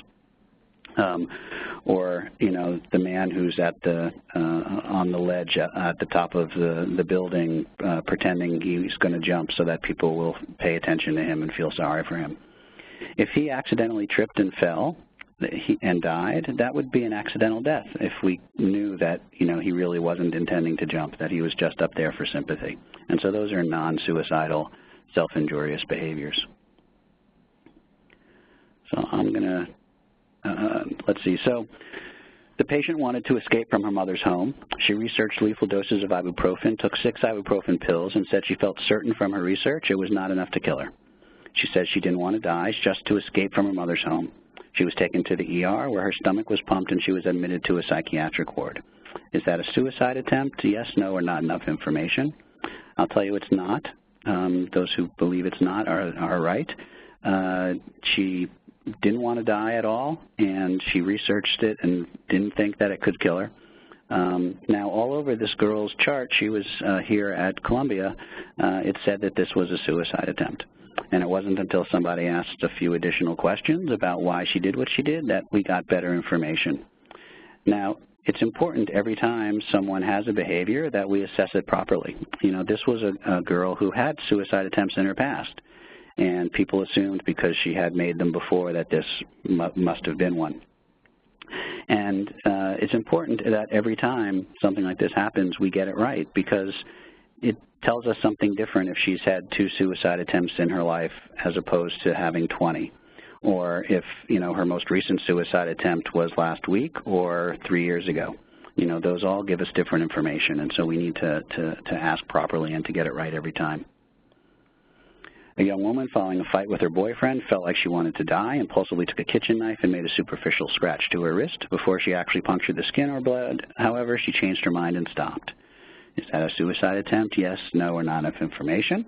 Or the man who's at on the ledge at the top of the building pretending he's going to jump so that people will pay attention to him and feel sorry for him. If he accidentally tripped and fell, and died, that would be an accidental death if we knew that, he really wasn't intending to jump, that he was just up there for sympathy. And so those are non-suicidal, self-injurious behaviors. So I'm going to, let's see. So the patient wanted to escape from her mother's home. She researched lethal doses of ibuprofen, took 6 ibuprofen pills, and said she felt certain from her research it was not enough to kill her. She said she didn't want to die, just to escape from her mother's home. She was taken to the ER where her stomach was pumped and she was admitted to a psychiatric ward. Is that a suicide attempt? Yes, no, or not enough information? I'll tell you it's not. Those who believe it's not are right. She didn't want to die at all, and she researched it and didn't think that it could kill her. Now, all over this girl's chart, she was here at Columbia, it said that this was a suicide attempt. And it wasn't until somebody asked a few additional questions about why she did what she did that we got better information. Now, it's important every time someone has a behavior that we assess it properly. This was a girl who had suicide attempts in her past, and people assumed because she had made them before that this must have been one. And it's important that every time something like this happens, we get it right, because it tells us something different if she's had 2 suicide attempts in her life as opposed to having 20. Or if, her most recent suicide attempt was last week or 3 years ago. Those all give us different information, and so we need to ask properly and to get it right every time. A young woman following a fight with her boyfriend felt like she wanted to die, impulsively took a kitchen knife and made a superficial scratch to her wrist before she actually punctured the skin or bled. However, she changed her mind and stopped. Is that a suicide attempt? Yes, no, or not enough information?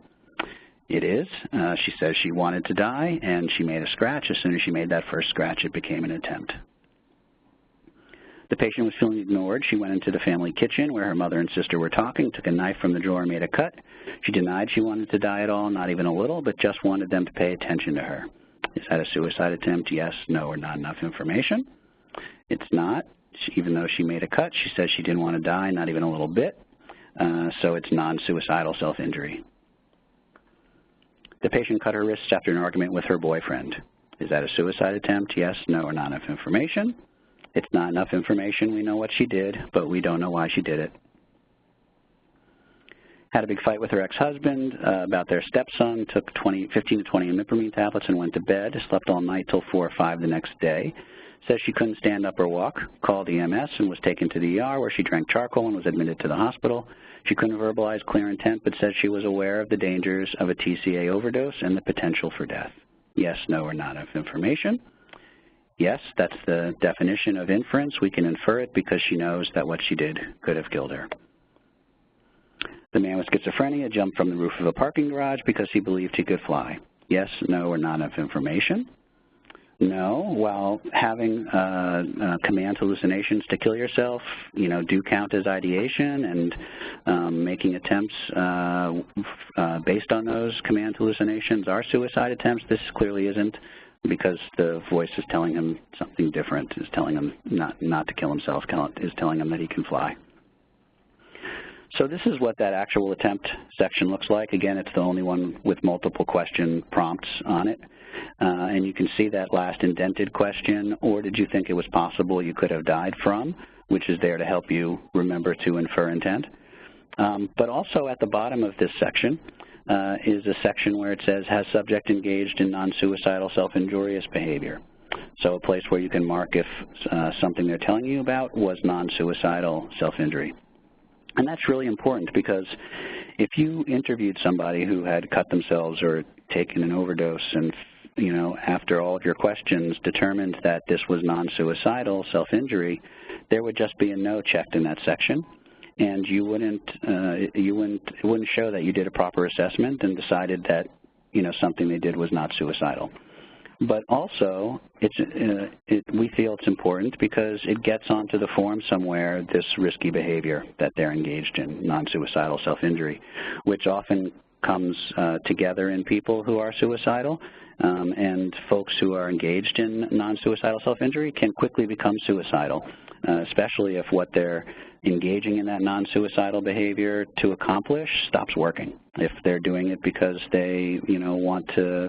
It is. She says she wanted to die, and she made a scratch. As soon as she made that first scratch, it became an attempt. The patient was feeling ignored. She went into the family kitchen where her mother and sister were talking, took a knife from the drawer and made a cut. She denied she wanted to die at all, not even a little, but just wanted them to pay attention to her. Is that a suicide attempt? Yes, no, or not enough information? It's not. Even though she made a cut, she says she didn't want to die, not even a little bit. So it's non-suicidal self-injury. The patient cut her wrists after an argument with her boyfriend. Is that a suicide attempt? Yes, no, or not enough information? It's not enough information. We know what she did, but we don't know why she did it. Had a big fight with her ex-husband about their stepson, took 15 to 20 imipramine tablets and went to bed, slept all night till 4 or 5 the next day. Says she couldn't stand up or walk, called EMS and was taken to the ER where she drank charcoal and was admitted to the hospital. She couldn't verbalize clear intent but said she was aware of the dangers of a TCA overdose and the potential for death. Yes, no, or not enough information? Yes, that's the definition of inference. We can infer it because she knows that what she did could have killed her. The man with schizophrenia jumped from the roof of a parking garage because he believed he could fly. Yes, no, or not enough information? No. While having command hallucinations to kill yourself, do count as ideation, and making attempts based on those command hallucinations are suicide attempts. This clearly isn't, because the voice is telling him something different, is telling him not to kill himself, is telling him that he can fly. So this is what that actual attempt section looks like. Again, it's the only one with multiple question prompts on it. And you can see that last indented question, or did you think it was possible you could have died from, which is there to help you remember to infer intent. But also at the bottom of this section is a section where it says, has subject engaged in non-suicidal self-injurious behavior? So a place where you can mark if something they're telling you about was non-suicidal self-injury. And that's really important, because if you interviewed somebody who had cut themselves or taken an overdose and, after all of your questions determined that this was non-suicidal self-injury, there would just be a no checked in that section, and it wouldn't show that you did a proper assessment and decided that, something they did was not suicidal. But also, we feel it's important because it gets onto the form somewhere, this risky behavior that they're engaged in, non-suicidal self-injury, which often comes together in people who are suicidal, and folks who are engaged in non-suicidal self-injury can quickly become suicidal, especially if what they're engaging in that non-suicidal behavior to accomplish stops working. If they're doing it because they, want to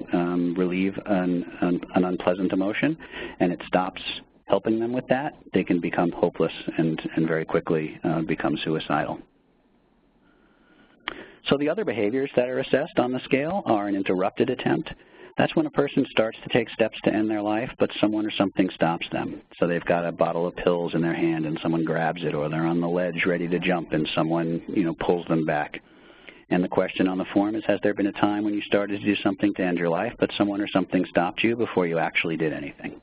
relieve an unpleasant emotion and it stops helping them with that, they can become hopeless and very quickly become suicidal. So the other behaviors that are assessed on the scale are an interrupted attempt. That's when a person starts to take steps to end their life, but someone or something stops them. So they've got a bottle of pills in their hand and someone grabs it, or they're on the ledge ready to jump and someone, pulls them back. And the question on the form is, has there been a time when you started to do something to end your life, but someone or something stopped you before you actually did anything?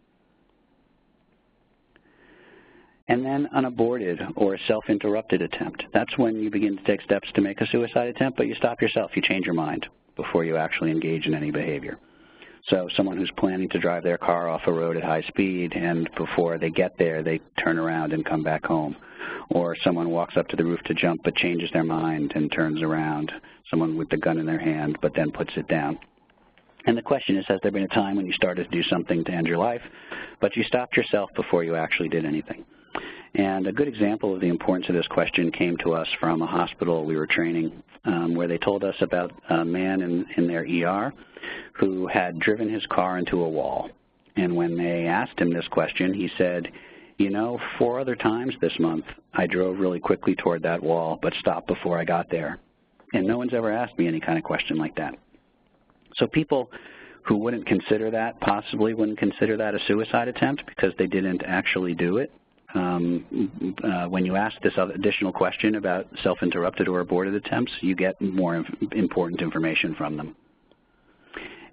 And then an aborted or a self-interrupted attempt. That's when you begin to take steps to make a suicide attempt, but you stop yourself. You change your mind before you actually engage in any behavior. So someone who's planning to drive their car off a road at high speed, and before they get there, they turn around and come back home. Or someone walks up to the roof to jump but changes their mind and turns around. Someone with the gun in their hand but then puts it down. And the question is, has there been a time when you started to do something to end your life, but you stopped yourself before you actually did anything? And a good example of the importance of this question came to us from a hospital we were training, where they told us about a man in their ER who had driven his car into a wall. And when they asked him this question, he said, 4 other times this month I drove really quickly toward that wall but stopped before I got there. And no one's ever asked me any kind of question like that. So people who wouldn't consider that, possibly wouldn't consider that a suicide attempt because they didn't actually do it. When you ask this additional question about self-interrupted or aborted attempts, you get more important information from them.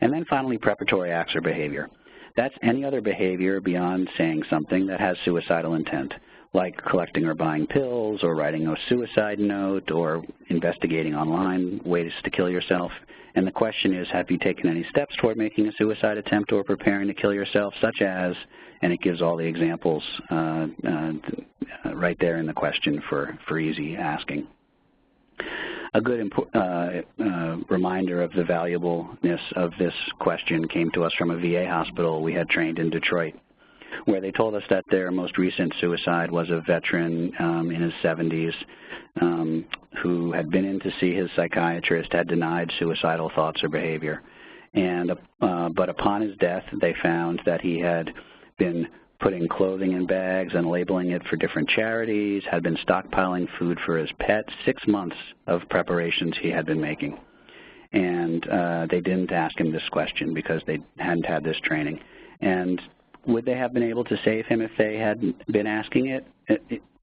And then finally, preparatory acts or behavior. That's any other behavior beyond saying something that has suicidal intent, like collecting or buying pills, or writing a suicide note, or investigating online ways to kill yourself. And the question is, have you taken any steps toward making a suicide attempt or preparing to kill yourself, such as, and it gives all the examples right there in the question for easy asking. A good reminder of the valuableness of this question came to us from a VA hospital we had trained in Detroit, where they told us that their most recent suicide was a veteran in his 70s who had been in to see his psychiatrist, had denied suicidal thoughts or behavior. And but upon his death, they found that he had been putting clothing in bags and labeling it for different charities, had been stockpiling food for his pets, 6 months of preparations he had been making. And they didn't ask him this question because they hadn't had this training. And would they have been able to save him if they had been asking it?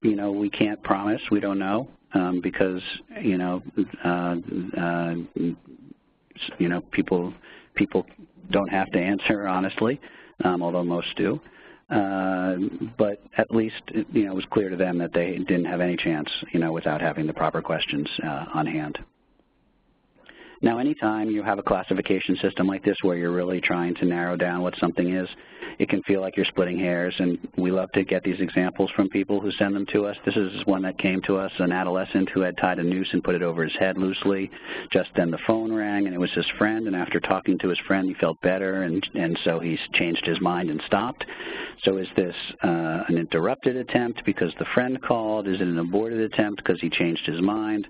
We can't promise. We don't know because, people don't have to answer honestly, although most do. But at least, it was clear to them that they didn't have any chance, without having the proper questions on hand. Now, anytime you have a classification system like this where you're really trying to narrow down what something is, it can feel like you're splitting hairs, and we love to get these examples from people who send them to us. This is one that came to us, an adolescent who had tied a noose and put it over his head loosely. Just then the phone rang, and it was his friend, and after talking to his friend, he felt better, and so he changed his mind and stopped. So is this an interrupted attempt because the friend called? Is it an aborted attempt because he changed his mind?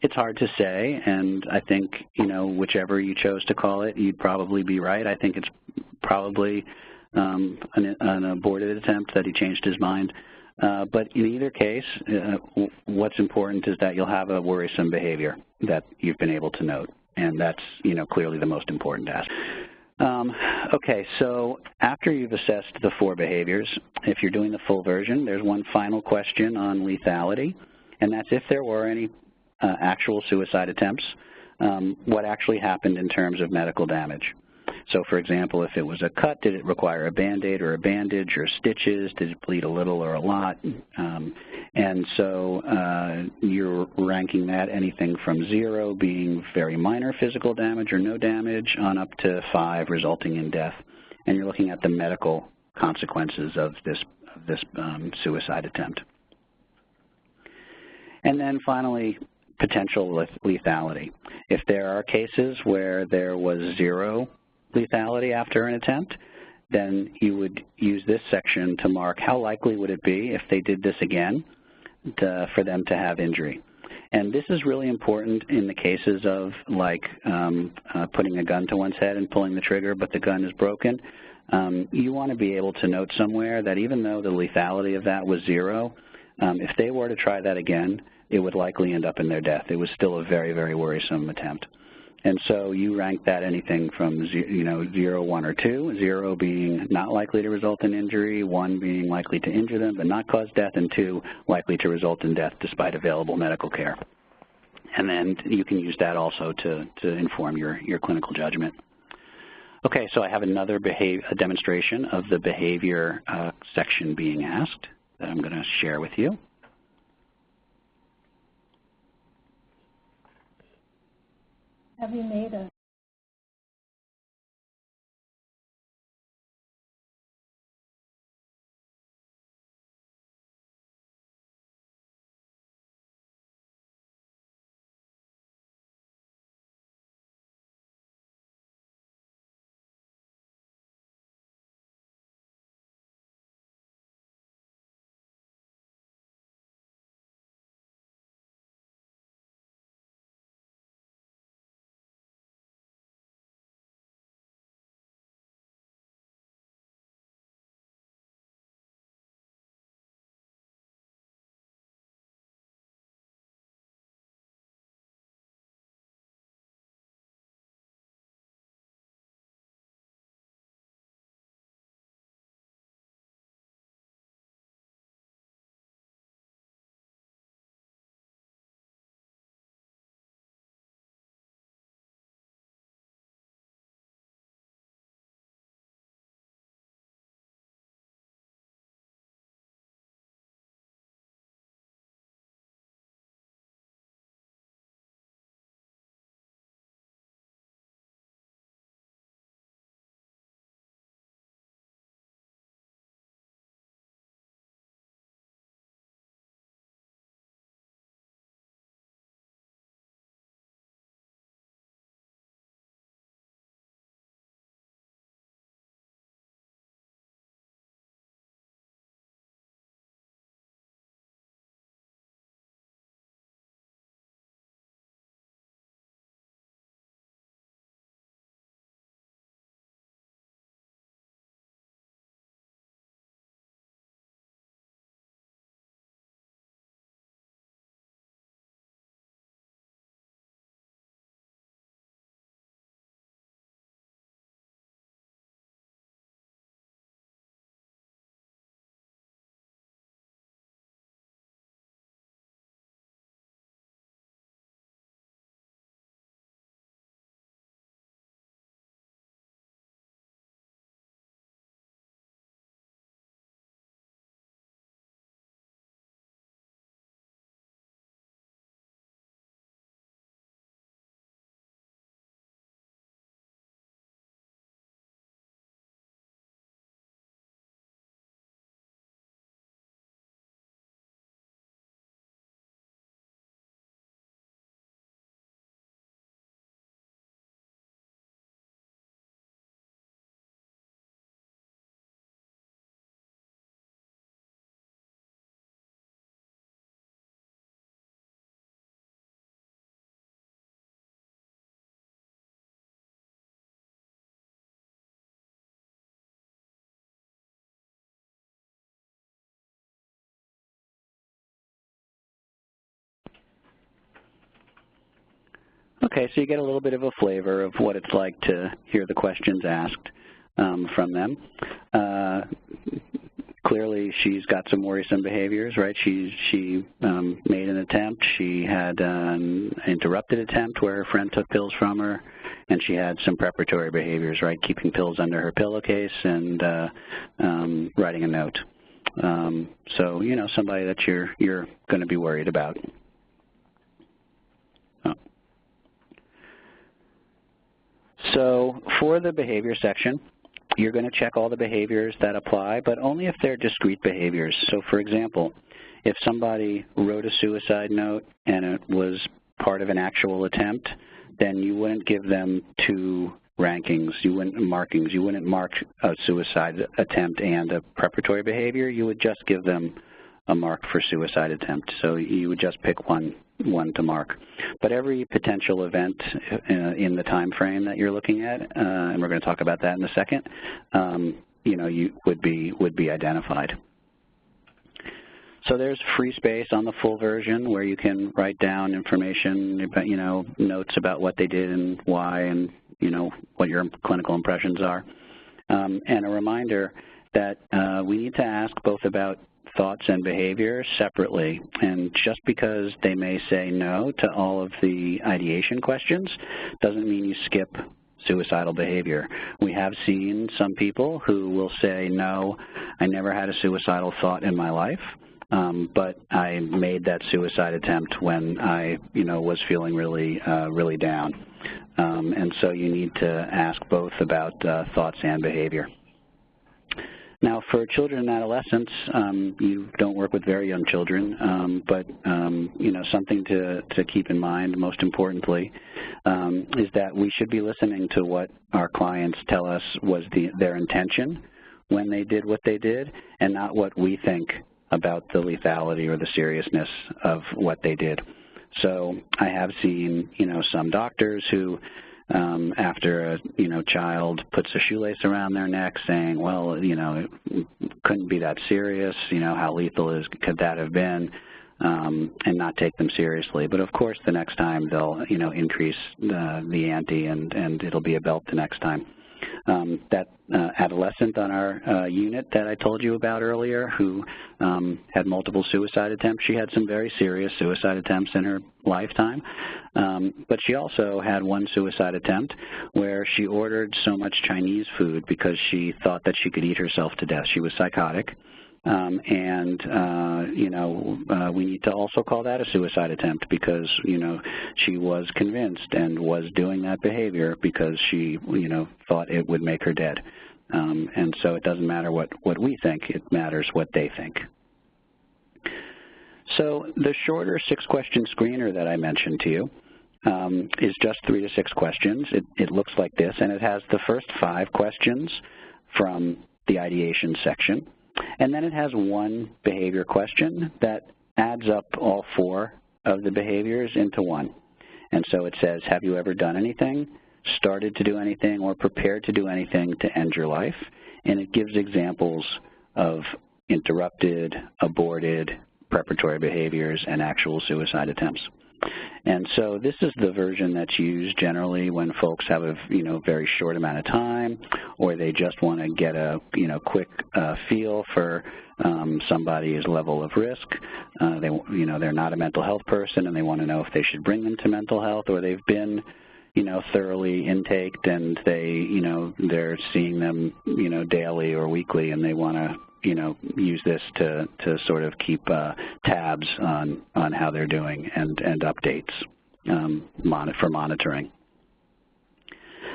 It's hard to say, and I think, whichever you chose to call it, you'd probably be right. I think it's probably an aborted attempt that he changed his mind. But in either case, what's important is that you'll have a worrisome behavior that you've been able to note, and that's, clearly the most important aspect. Okay, so after you've assessed the 4 behaviors, if you're doing the full version, there's one final question on lethality, and that's if there were any actual suicide attempts, what actually happened in terms of medical damage. So, for example, if it was a cut, did it require a Band-Aid or a bandage or stitches? Did it bleed a little or a lot? And so you're ranking that anything from 0 being very minor physical damage or no damage on up to 5 resulting in death. And you're looking at the medical consequences of this suicide attempt. And then finally, potential lethality. If there are cases where there was 0 lethality after an attempt, then you would use this section to mark how likely would it be if they did this again for them to have injury. And this is really important in the cases of like putting a gun to one's head and pulling the trigger, but the gun is broken. You want to be able to note somewhere that even though the lethality of that was 0, if they were to try that again, it would likely end up in their death. It was still a very, very worrisome attempt. And so you rank that anything from 0, 1, or 2, 0 being not likely to result in injury, 1 being likely to injure them but not cause death, and 2 likely to result in death despite available medical care. And then you can use that also to inform your clinical judgment. Okay, so I have another a demonstration of the behavior section being asked that I'm going to share with you. Have you made a Okay, so you get a little bit of a flavor of what it's like to hear the questions asked from them. Clearly, she's got some worrisome behaviors, right? She made an attempt. She had an interrupted attempt where her friend took pills from her, and she had some preparatory behaviors, right? Keeping pills under her pillowcase and writing a note. So, you know, somebody that you're going to be worried about. So for the behavior section, you're going to check all the behaviors that apply, but only if they're discrete behaviors. So for example, if somebody wrote a suicide note and it was part of an actual attempt, then you wouldn't give them 2 rankings, you wouldn't mark a suicide attempt and a preparatory behavior. You would just give them a mark for suicide attempt. So you would just pick one to mark. But every potential event in the time frame that you're looking at, and we're going to talk about that in a second, you would be identified. So there's free space on the full version where you can write down information about, notes about what they did and why, and what your clinical impressions are. And a reminder that we need to ask both about thoughts and behavior separately. And just because they may say no to all of the ideation questions doesn't mean you skip suicidal behavior. We have seen some people who will say, no, I never had a suicidal thought in my life, but I made that suicide attempt when I, was feeling really, really down. And so you need to ask both about thoughts and behavior. Now, for children and adolescents, you don't work with very young children, but something to keep in mind, most importantly, is that we should be listening to what our clients tell us was their intention when they did what they did, and not what we think about the lethality or the seriousness of what they did. So I have seen, some doctors who, after a child puts a shoelace around their neck, saying, well, it couldn't be that serious, how lethal could that have been, and not take them seriously. But of course, the next time they'll, increase the ante, and it'll be a belt the next time. That adolescent on our unit that I told you about earlier, who had multiple suicide attempts, she had some very serious suicide attempts in her lifetime, but she also had one suicide attempt where she ordered so much Chinese food because she thought that she could eat herself to death. She was psychotic. We need to also call that a suicide attempt because, she was convinced and was doing that behavior because she, thought it would make her dead. And so it doesn't matter what we think, it matters what they think. So the shorter 6-question screener that I mentioned to you is just 3 to 6 questions. It looks like this, and it has the first 5 questions from the ideation section. And then it has one behavior question that adds up all 4 of the behaviors into one. And so it says, have you ever done anything, started to do anything, or prepared to do anything to end your life? And it gives examples of interrupted, aborted, preparatory behaviors, and actual suicide attempts. And so this is the version that's used generally when folks have a very short amount of time, or they just want to get a quick feel for somebody's level of risk. They're not a mental health person and they want to know if they should bring them to mental health, or they've been thoroughly intaked and they're seeing them daily or weekly, and they want to use this to sort of keep tabs on how they're doing and updates for monitoring.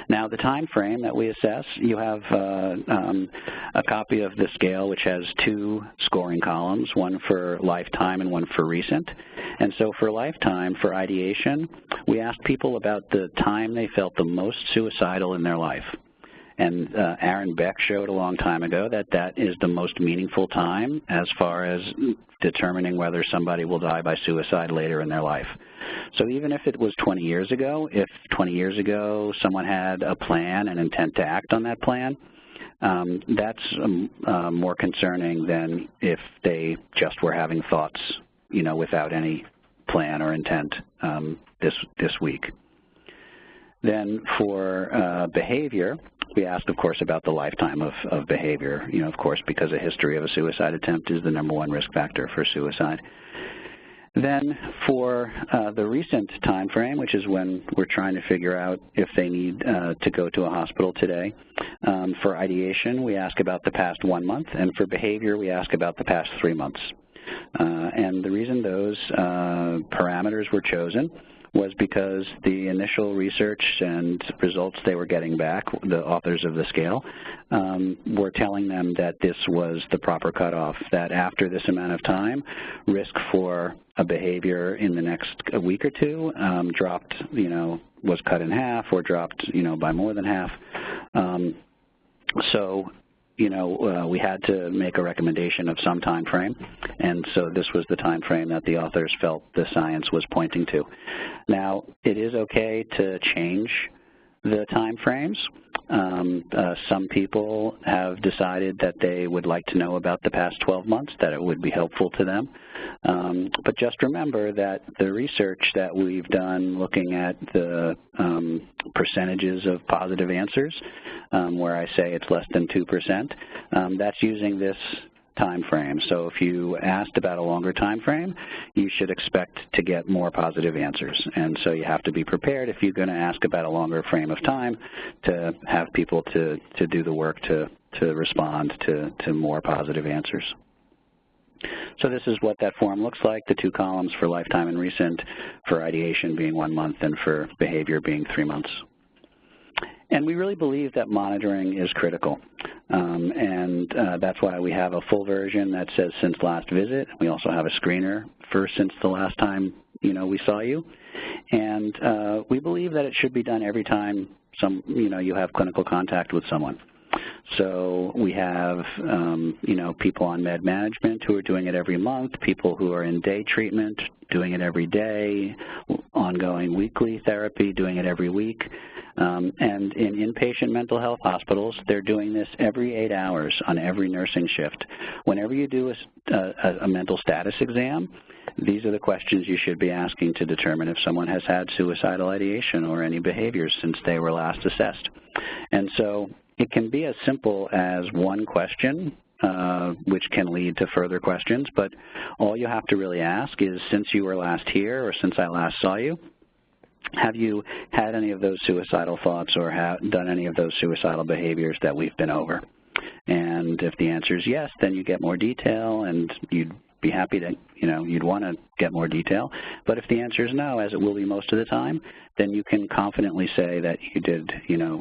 Now, the time frame that we assess, you have a copy of the scale which has 2 scoring columns, one for lifetime and one for recent. And so for lifetime, for ideation, we asked people about the time they felt the most suicidal in their life. And Aaron Beck showed a long time ago that that is the most meaningful time as far as determining whether somebody will die by suicide later in their life. So even if it was 20 years ago, if 20 years ago someone had a plan and intent to act on that plan, that's more concerning than if they just were having thoughts, without any plan or intent this week. Then for behavior, we asked, of course, about the lifetime of behavior, of course, because a history of a suicide attempt is the #1 risk factor for suicide. Then for the recent time frame, which is when we're trying to figure out if they need to go to a hospital today, for ideation, we ask about the past 1 month, and for behavior, we ask about the past 3 months. And the reason those parameters were chosen was because the initial research and results they were getting back, the authors of the scale, were telling them that this was the proper cutoff, that after this amount of time, risk for a behavior in the next week or 2 dropped, was cut in half or dropped, by more than half. So, we had to make a recommendation of some time frame, and so this was the time frame that the authors felt the science was pointing to. Now, it is okay to change the time frames. Some people have decided that they would like to know about the past 12 months, that it would be helpful to them. But just remember that the research that we've done looking at the percentages of positive answers, where I say it's less than 2%, that's using this time frame. So if you asked about a longer time frame, you should expect to get more positive answers. And so you have to be prepared if you're going to ask about a longer frame of time to have people to do the work to respond to more positive answers. So this is what that form looks like, the 2 columns for lifetime and recent, for ideation being 1 month, and for behavior being 3 months. And we really believe that monitoring is critical. That's why we have a full version that says since last visit. We also have a screener for since the last time we saw you. And we believe that it should be done every time you have clinical contact with someone. So we have people on med management who are doing it every month, people who are in day treatment doing it every day, ongoing weekly therapy doing it every week. And in inpatient mental health hospitals, they're doing this every 8 hours on every nursing shift. Whenever you do a mental status exam, these are the questions you should be asking to determine if someone has had suicidal ideation or any behaviors since they were last assessed. And so it can be as simple as one question, which can lead to further questions, but all you have to really ask is, since you were last here or since I last saw you, have you had any of those suicidal thoughts or done any of those suicidal behaviors that we've been over? And if the answer is yes, then you get more detail, and you'd be happy to, you'd want to get more detail. But if the answer is no, as it will be most of the time, then you can confidently say that you did,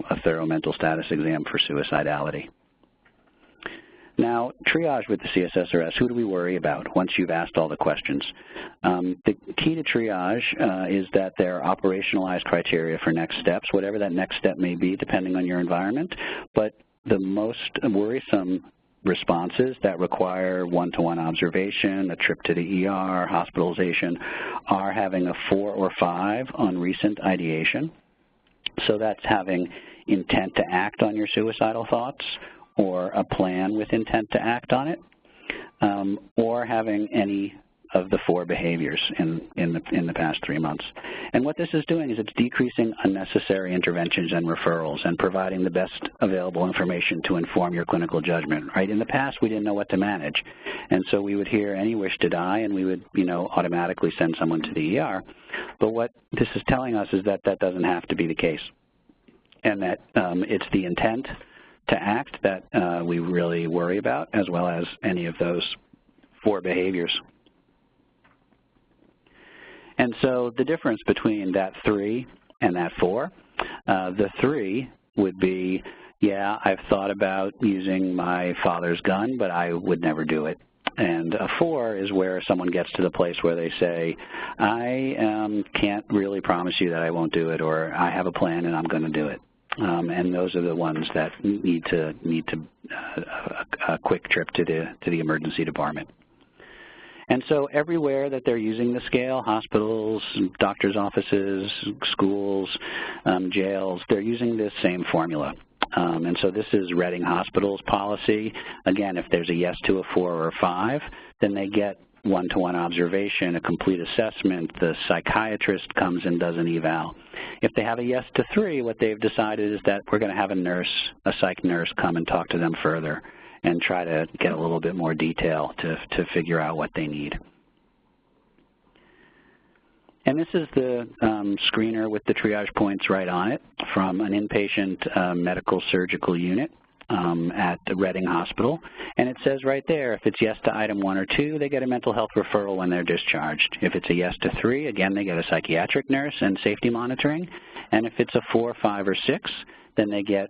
a thorough mental status exam for suicidality. Now, triage with the C-SSRS, who do we worry about once you've asked all the questions? The key to triage is that there are operationalized criteria for next steps, whatever that next step may be depending on your environment. But the most worrisome responses that require one-to-one observation, a trip to the ER, hospitalization, are having a 4 or 5 on recent ideation. So that's having intent to act on your suicidal thoughts, or a plan with intent to act on it, or having any of the 4 behaviors in the past 3 months. And what this is doing is it's decreasing unnecessary interventions and referrals and providing the best available information to inform your clinical judgment, right? In the past, we didn't know what to manage, and so we would hear any wish to die, and we would, automatically send someone to the ER. But what this is telling us is that that doesn't have to be the case, and that it's the intent to act that we really worry about, as well as any of those 4 behaviors. And so the difference between that 3 and that 4, the 3 would be, yeah, I've thought about using my father's gun, but I would never do it. And a 4 is where someone gets to the place where they say, I can't really promise you that I won't do it, or I have a plan and I'm going to do it. And those are the ones that need a quick trip to the emergency department. And so everywhere that they're using the scale, hospitals, doctors' offices, schools, jails, they're using this same formula. And so this is Reading Hospital's policy. Again, if there's a yes to a 4 or a 5, then they get one-to-one observation, a complete assessment, the psychiatrist comes and does an eval. If they have a yes to 3, what they've decided is that we're going to have a psych nurse come and talk to them further and try to get a little bit more detail to figure out what they need. And this is the screener with the triage points right on it from an inpatient medical surgical unit at the Reading Hospital. And it says right there, if it's yes to item 1 or 2, they get a mental health referral when they're discharged. If it's a yes to 3, again, they get a psychiatric nurse and safety monitoring. And if it's a 4, 5, or 6, then they get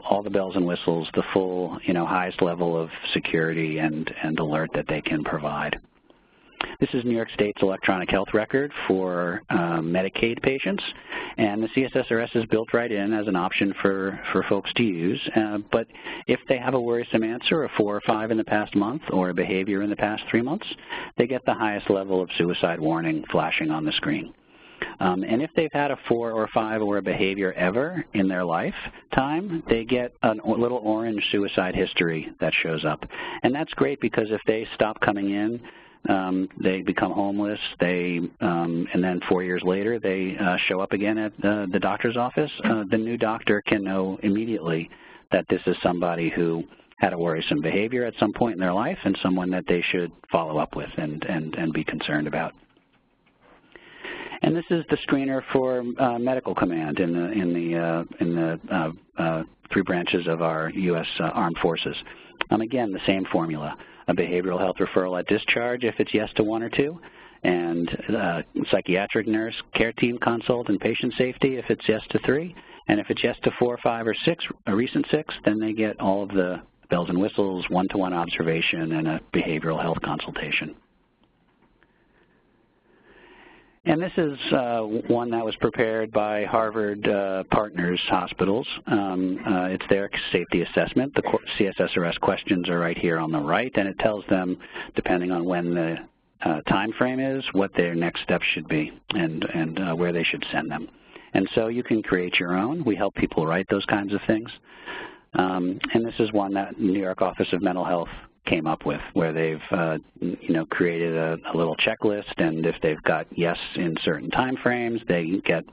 all the bells and whistles, the full, highest level of security and alert that they can provide. This is New York State's electronic health record for Medicaid patients, and the C-SSRS is built right in as an option for folks to use. But if they have a worrisome answer, a 4 or 5 in the past month, or a behavior in the past 3 months, they get the highest level of suicide warning flashing on the screen. And if they've had a 4 or 5 or a behavior ever in their lifetime, they get a little orange suicide history that shows up. And that's great because if they stop coming in, they become homeless, and then 4 years later they show up again at the doctor's office, the new doctor can know immediately that this is somebody who had a worrisome behavior at some point in their life and someone that they should follow up with and be concerned about. And this is the screener for medical command in the 3 branches of our U.S. Armed Forces. Again, the same formula. A behavioral health referral at discharge if it's yes to 1 or 2, and psychiatric nurse care team consult and patient safety if it's yes to 3, and if it's yes to 4, 5, or 6, a recent 6, then they get all of the bells and whistles, one-to-one observation, and a behavioral health consultation. And this is one that was prepared by Harvard Partners Hospitals. It's their safety assessment. The C-SSRS questions are right here on the right, and it tells them, depending on when the time frame is, what their next steps should be and where they should send them. And so you can create your own. We help people write those kinds of things. And this is one that New York Office of Mental Health came up with, where they've created a little checklist, and if they've got yes in certain time frames, they get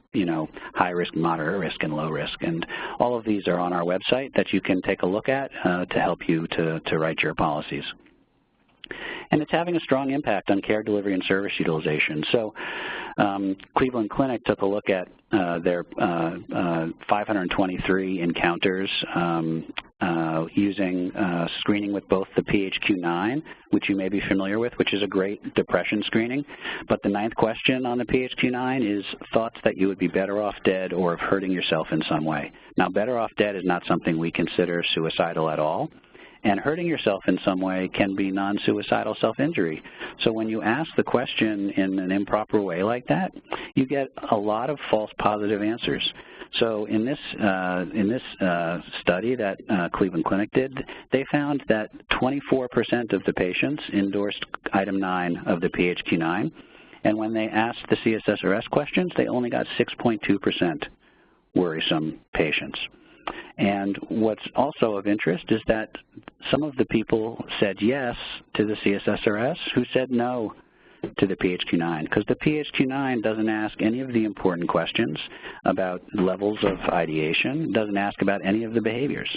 high risk, moderate risk, and low risk. And all of these are on our website that you can take a look at to help you to write your policies. And it's having a strong impact on care delivery and service utilization. So Cleveland Clinic took a look at their 523 encounters using screening with both the PHQ-9, which you may be familiar with, which is a great depression screening. But the 9th question on the PHQ-9 is thoughts that you would be better off dead or of hurting yourself in some way. Now, better off dead is not something we consider suicidal at all. And hurting yourself in some way can be non-suicidal self-injury. So when you ask the question in an improper way like that, you get a lot of false positive answers. So in this study that Cleveland Clinic did, they found that 24% of the patients endorsed item 9 of the PHQ-9, and when they asked the C-SSRS questions, they only got 6.2% worrisome patients. And what's also of interest is that some of the people said yes to the C-SSRS who said no to the PHQ-9, because the PHQ-9 doesn't ask any of the important questions about levels of ideation, doesn't ask about any of the behaviors.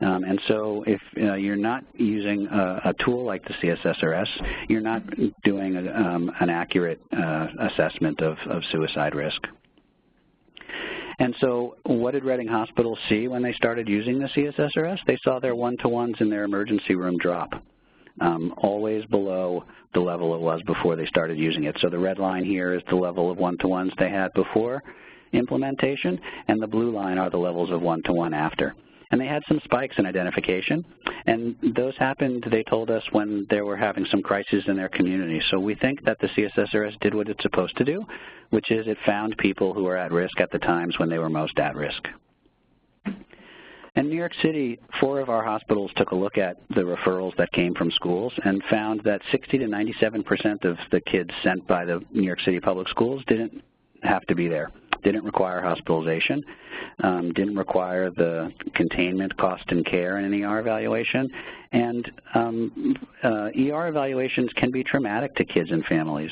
And so if you're not using a tool like the C-SSRS, you're not doing an accurate assessment of suicide risk. And so what did Reading Hospital see when they started using the C-SSRS? They saw their one-to-ones in their emergency room drop, always below the level it was before they started using it. So the red line here is the level of one-to-ones they had before implementation, and the blue line are the levels of one-to-one after. And they had some spikes in identification, and those happened, they told us, when they were having some crises in their community. So we think that the C-SSRS did what it's supposed to do, which is it found people who were at risk at the times when they were most at risk. In New York City, 4 of our hospitals took a look at the referrals that came from schools and found that 60 to 97% of the kids sent by the New York City public schools didn't have to be there. Didn't require hospitalization, didn't require the containment, cost, and care in an ER evaluation. And ER evaluations can be traumatic to kids and families,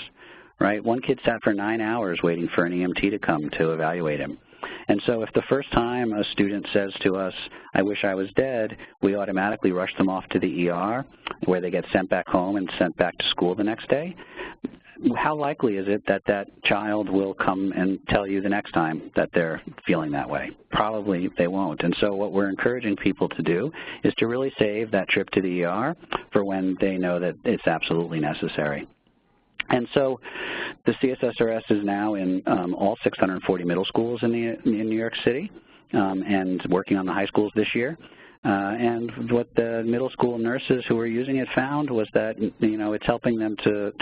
right? One kid sat for 9 hours waiting for an EMT to come to evaluate him. And so if the first time a student says to us, I wish I was dead, we automatically rush them off to the ER, where they get sent back home and sent back to school the next day. How likely is it that that child will come and tell you the next time that they're feeling that way? Probably they won't. And so what we're encouraging people to do is to really save that trip to the ER for when they know that it's absolutely necessary. And so the C-SSRS is now in all 640 middle schools in New York City and working on the high schools this year. And what the middle school nurses who were using it found was that, it's helping them to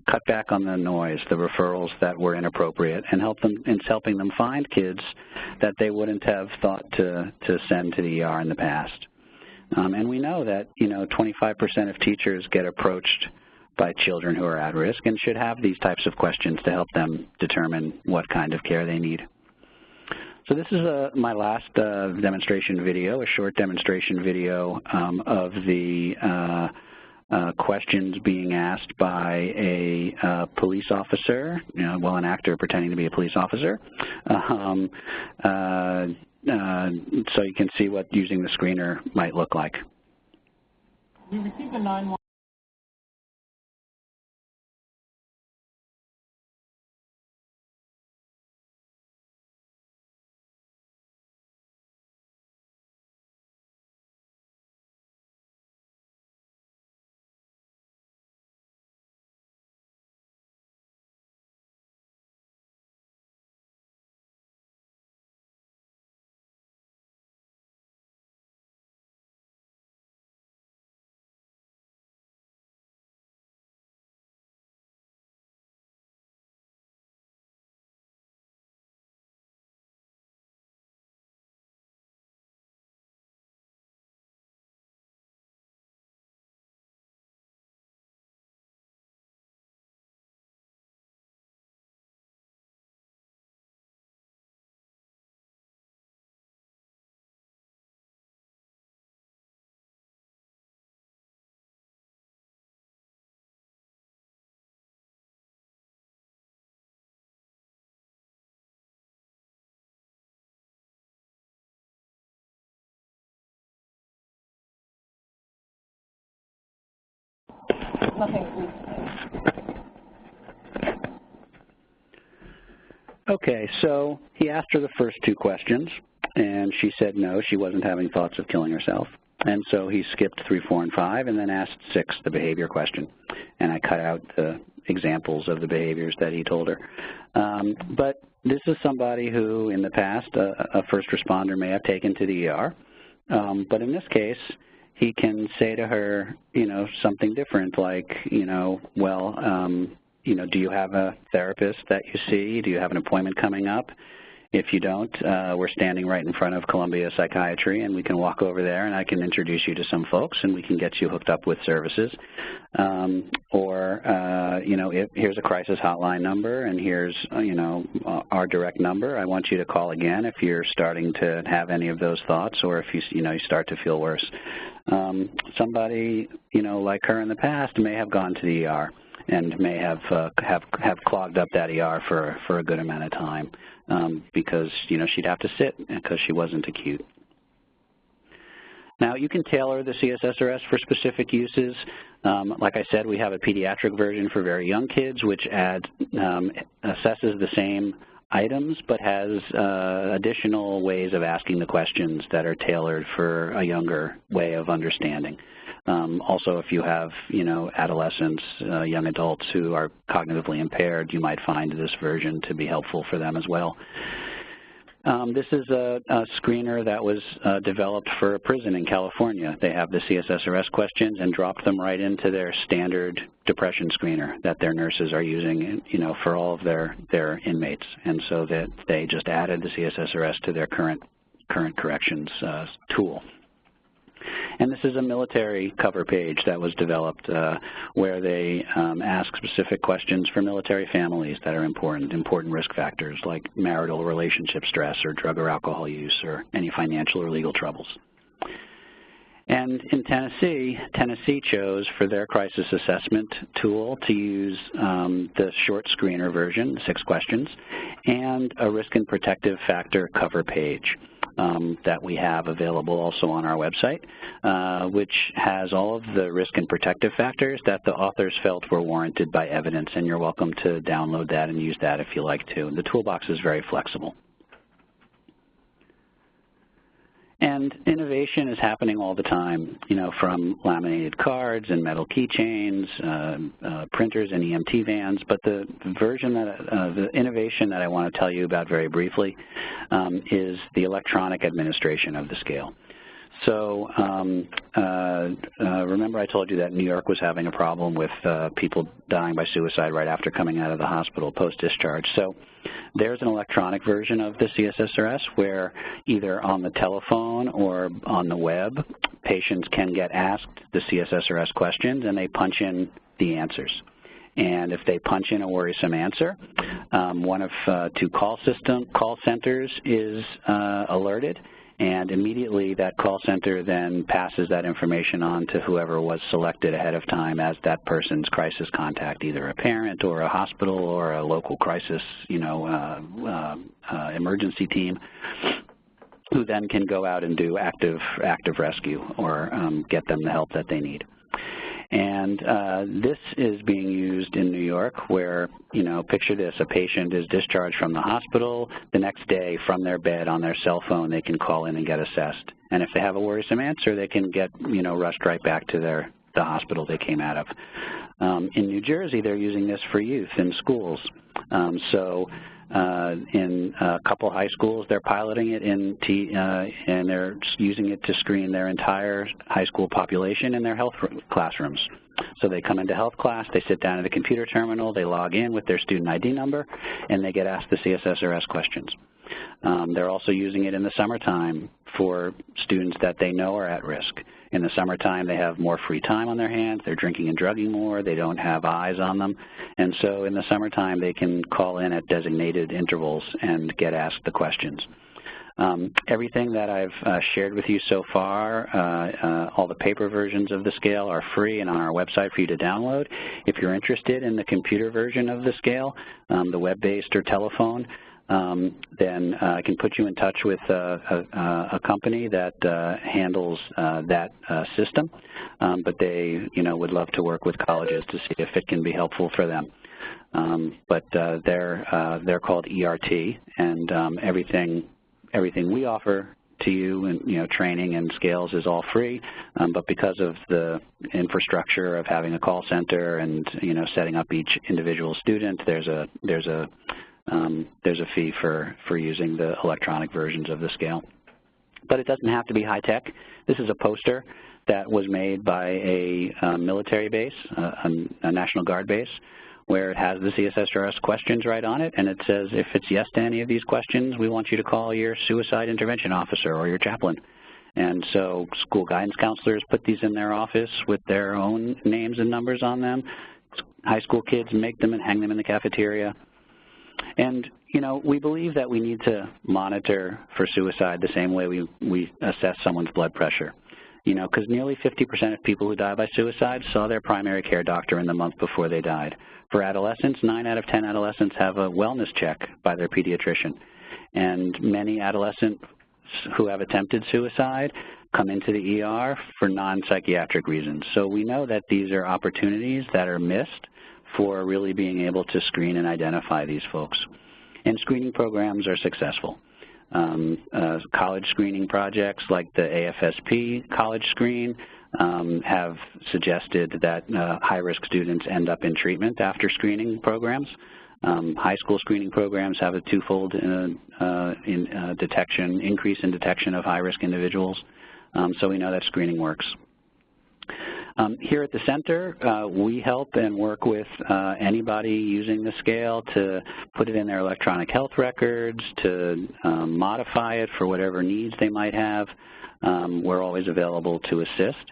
cut back on the noise, the referrals that were inappropriate, and it's helping them find kids that they wouldn't have thought to send to the ER in the past. And we know that, 25% of teachers get approached by children who are at risk and should have these types of questions to help them determine what kind of care they need. So this is my last demonstration video, a short demonstration video of the questions being asked by a police officer, an actor pretending to be a police officer. So you can see what using the screener might look like. We received a 911. Nothing. Okay, so he asked her the first two questions, and she said no, she wasn't having thoughts of killing herself. And so he skipped 3, 4, and 5, and then asked 6, the behavior question. And I cut out the examples of the behaviors that he told her. But this is somebody who, in the past, a first responder may have taken to the ER. But in this case, he can say to her, something different like, do you have a therapist that you see? Do you have an appointment coming up? If you don't, we're standing right in front of Columbia Psychiatry, and we can walk over there, and I can introduce you to some folks, and we can get you hooked up with services. Here's a crisis hotline number, and here's, our direct number. I want you to call again if you're starting to have any of those thoughts, or if you start to feel worse. Somebody, like her in the past may have gone to the ER and may have clogged up that ER for a good amount of time because, she'd have to sit because she wasn't acute. Now, you can tailor the C-SSRS for specific uses. Like I said, we have a pediatric version for very young kids, which assesses the same items, but has additional ways of asking the questions that are tailored for a younger way of understanding. Also, if you have, adolescents, young adults who are cognitively impaired, you might find this version to be helpful for them as well. This is a screener that was developed for a prison in California. They have the C-SSRS questions and dropped them right into their standard depression screener that their nurses are using, for all of their inmates. And so that they just added the C-SSRS to their current corrections tool. And this is a military cover page that was developed where they ask specific questions for military families that are important risk factors like marital relationship stress or drug or alcohol use or any financial or legal troubles. And in Tennessee chose for their crisis assessment tool to use the short screener version, 6 questions, and a risk and protective factor cover page. That we have available also on our website, which has all of the risk and protective factors that the authors felt were warranted by evidence, and you're welcome to download that and use that if you like to. The toolbox is very flexible. And innovation is happening all the time, from laminated cards and metal keychains, printers and EMT vans. But the innovation that I want to tell you about very briefly is the electronic administration of the scale. So remember I told you that New York was having a problem with people dying by suicide right after coming out of the hospital post-discharge. So there's an electronic version of the C-SSRS where either on the telephone or on the web, patients can get asked the C-SSRS questions and they punch in the answers. And if they punch in a worrisome answer, one of two call centers is alerted, and immediately that call center then passes that information on to whoever was selected ahead of time as that person's crisis contact, either a parent or a hospital or a local crisis, emergency team, who then can go out and do active rescue or get them the help that they need. And this is being used in New York where, picture this, a patient is discharged from the hospital. The next day from their bed on their cell phone, they can call in and get assessed. And if they have a worrisome answer, they can get, rushed right back to the hospital they came out of. In New Jersey, they're using this for youth in schools. In a couple high schools, they're piloting it and they're using it to screen their entire high school population in their health classrooms. So they come into health class, they sit down at a computer terminal, they log in with their student ID number, and they get asked the C-SSRS questions. They're also using it in the summertime for students that they know are at risk. In the summertime, they have more free time on their hands, they're drinking and drugging more, they don't have eyes on them, and so in the summertime they can call in at designated intervals and get asked the questions. Everything that I've shared with you so far, all the paper versions of the scale are free and on our website for you to download. If you're interested in the computer version of the scale, the web-based or telephone, then I can put you in touch with a company that handles that system, but they would love to work with colleges to see if it can be helpful for them. They're called ERT, and everything we offer to you and training and scales is all free, but because of the infrastructure of having a call center and setting up each individual student, there's a fee for using the electronic versions of the scale. But it doesn't have to be high-tech. This is a poster that was made by a military base, a National Guard base, where it has the C-SSRS questions right on it, and it says, if it's yes to any of these questions, we want you to call your suicide intervention officer or your chaplain. And so school guidance counselors put these in their office with their own names and numbers on them. High school kids make them and hang them in the cafeteria. And, we believe that we need to monitor for suicide the same way we assess someone's blood pressure. Because nearly 50% of people who die by suicide saw their primary care doctor in the month before they died. For adolescents, 9 out of 10 adolescents have a wellness check by their pediatrician. And many adolescents who have attempted suicide come into the ER for non-psychiatric reasons. So we know that these are opportunities that are missed for really being able to screen and identify these folks. And screening programs are successful. College screening projects like the AFSP College Screen have suggested that high-risk students end up in treatment after screening programs. High school screening programs have a twofold increase in detection of high-risk individuals, so we know that screening works. Here at the center, we help and work with anybody using the scale to put it in their electronic health records, to modify it for whatever needs they might have. We're always available to assist.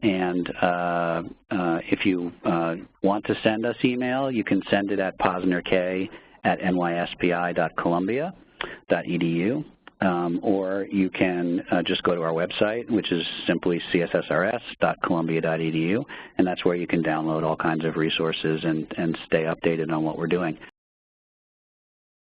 If you want to send us email, you can send it at posnerk@nyspi.columbia.edu. Or you can just go to our website, which is simply cssrs.columbia.edu, and that's where you can download all kinds of resources and stay updated on what we're doing.